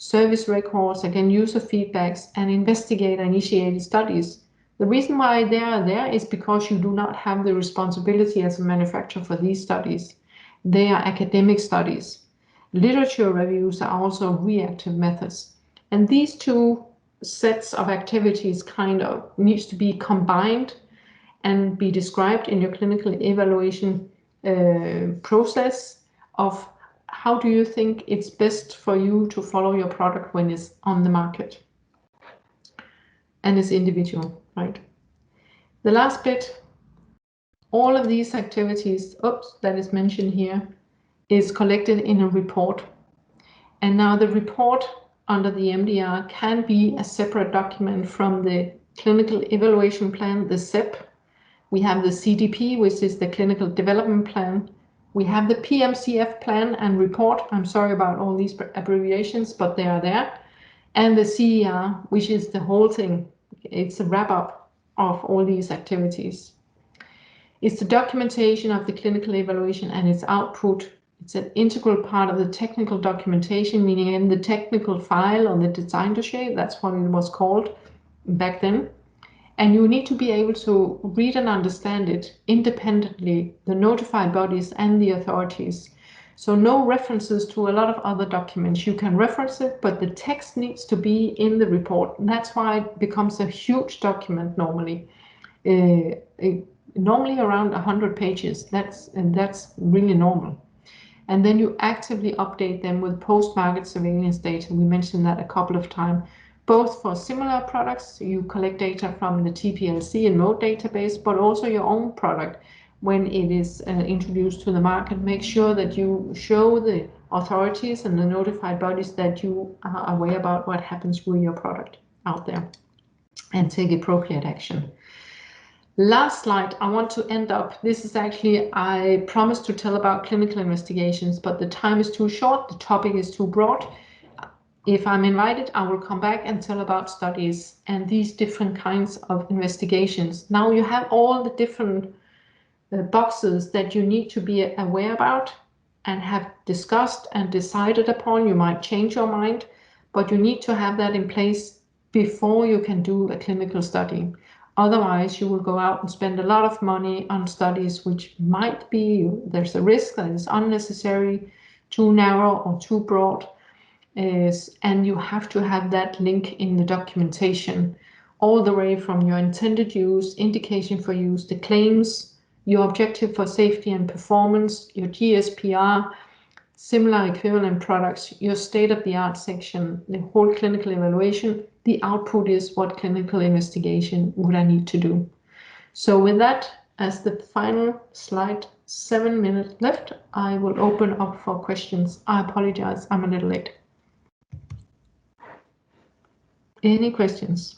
service records, again, user feedbacks, and investigator-initiated studies. The reason why they are there is because you do not have the responsibility as a manufacturer for these studies. They are academic studies. Literature reviews are also reactive methods. And these two sets of activities kind of needs to be combined and be described in your clinical evaluation process of how do you think it's best for you to follow your product when it's on the market. And it's individual, right? The last bit, all of these activities, that is mentioned here, is collected in a report. And now the report under the MDR can be a separate document from the clinical evaluation plan, the CEP. We have the CDP, which is the clinical development plan. We have the PMCF plan and report. I'm sorry about all these abbreviations, but they are there. And the CER, which is the whole thing. It's a wrap-up of all these activities. It's the documentation of the clinical evaluation and its output. It's an integral part of the technical documentation, meaning in the technical file or the design dossier. That's what it was called back then. And you need to be able to read and understand it independently, the notified bodies and the authorities. So no references to a lot of other documents. You can reference it, but the text needs to be in the report. And that's why it becomes a huge document normally. Normally around 100 pages. That's really normal. And then you actively update them with post-market surveillance data. We mentioned that a couple of times. Both for similar products, you collect data from the TPLC and MODE database, but also your own product when it is introduced to the market. Make sure that you show the authorities and the notified bodies that you are aware about what happens with your product out there and take appropriate action. Last slide, I want to end up. This is actually, I promised to tell about clinical investigations, but the time is too short, the topic is too broad. If I'm invited, I will come back and tell about studies and these different kinds of investigations. Now you have all the different boxes that you need to be aware about and have discussed and decided upon. You might change your mind, but you need to have that in place before you can do a clinical study. Otherwise, you will go out and spend a lot of money on studies which might be, there's a risk that is unnecessary, too narrow or too broad. And you have to have that link in the documentation all the way from your intended use, indication for use, the claims, your objective for safety and performance, your GSPR, similar equivalent products, your state-of-the-art section, the whole clinical evaluation. The output is what clinical investigation would I need to do. So with that as the final slide, 7 minutes left, I will open up for questions. I apologize, I'm a little late. Any questions?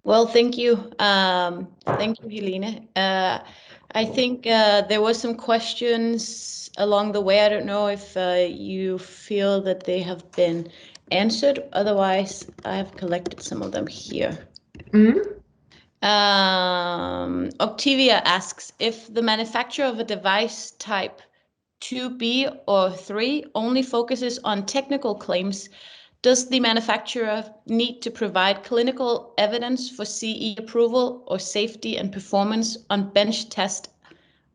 Well, thank you. Thank you, Helene. I think there were some questions along the way. I don't know if you feel that they have been answered. Otherwise, I have collected some of them here. Octavia asks, if the manufacturer of a device type 2B or 3 only focuses on technical claims, does the manufacturer need to provide clinical evidence for CE approval or safety and performance on bench test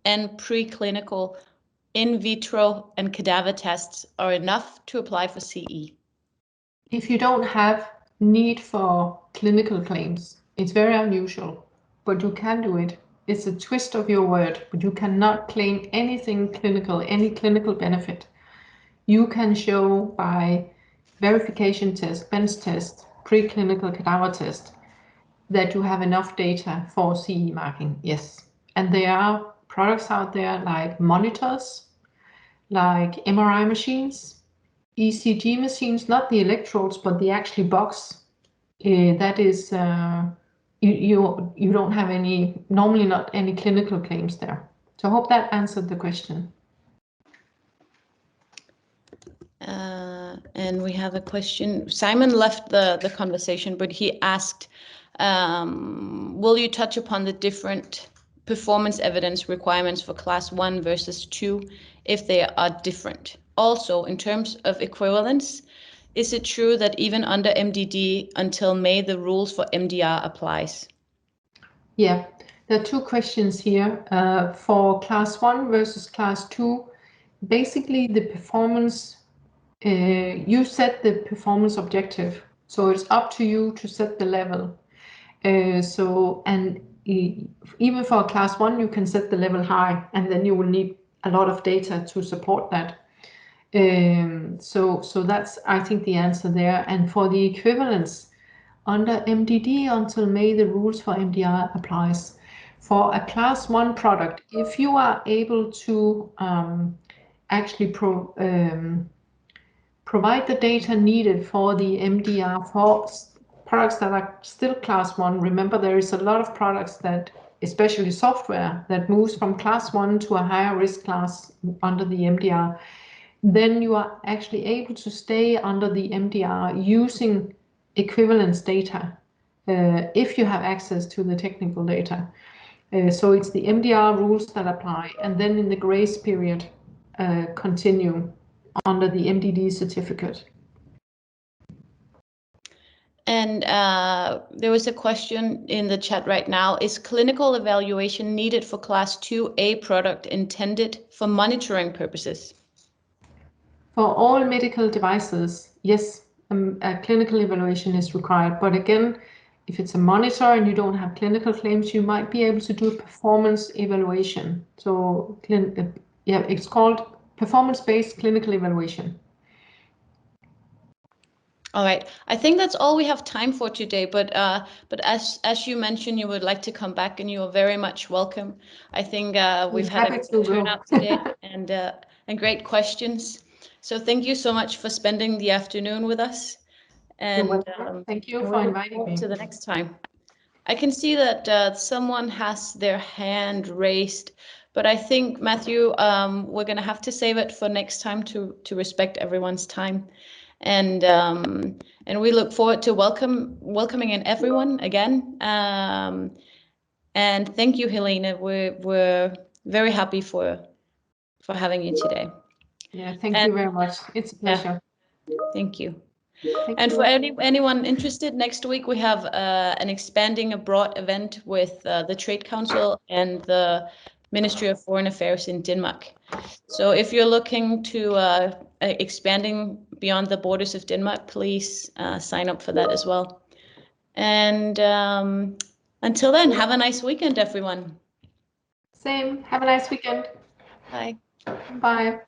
and preclinical, in vitro and cadaver tests are enough to apply for CE? If you don't have need for clinical claims, it's very unusual, but you can do it. It's a twist of your word, but you cannot claim anything clinical, any clinical benefit. You can show by verification test, bench test, preclinical cadaver test, that you have enough data for CE marking, yes. And there are products out there like monitors, like MRI machines, ECG machines, not the electrodes, but the actual box. That is, you don't have any, normally not any clinical claims there. So I hope that answered the question. And we have a question. Simon left the conversation, but he asked, will you touch upon the different performance evidence requirements for class 1 versus 2 if they are different? Also, in terms of equivalence, is it true that even under MDD until May, the rules for MDR applies? Yeah, there are two questions here. For class 1 versus class 2, basically the performance, you set the performance objective. So it's up to you to set the level. Even for class 1, you can set the level high, and then you will need a lot of data to support that. So that's, I think, the answer there. And for the equivalence, under MDD until May, the rules for MDR applies. For a class 1 product, if you are able to actually provide the data needed for the MDR for products that are still class 1, remember there is a lot of products that, especially software, that moves from class 1 to a higher risk class under the MDR, then you are actually able to stay under the MDR using equivalence data if you have access to the technical data. So it's the MDR rules that apply, and then in the grace period continue under the MDD certificate. And there was a question in the chat right now. Is clinical evaluation needed for class 2A product intended for monitoring purposes? For all medical devices, yes, a clinical evaluation is required. But again, if it's a monitor and you don't have clinical claims, you might be able to do a performance evaluation. So yeah, it's called performance-based clinical evaluation. All right, I think that's all we have time for today. But as you mentioned, you would like to come back, and you are very much welcome. I think we've had a good turnout today, and great questions. So thank you so much for spending the afternoon with us. And thank you for inviting me. To the next time. I can see that someone has their hand raised, but I think, Matthew, we're going to have to save it for next time to respect everyone's time. And we look forward to welcoming in everyone again. And thank you, Helene. We're very happy for having you today. Yeah, thank you very much. It's a pleasure. Yeah, thank you. And for anyone interested, next week we have an Expanding Abroad event with the Trade Council and the Ministry of Foreign Affairs in Denmark. So if you're looking to expanding beyond the borders of Denmark, please sign up for that as well. And until then, have a nice weekend, everyone. Same. Have a nice weekend. Bye. Bye.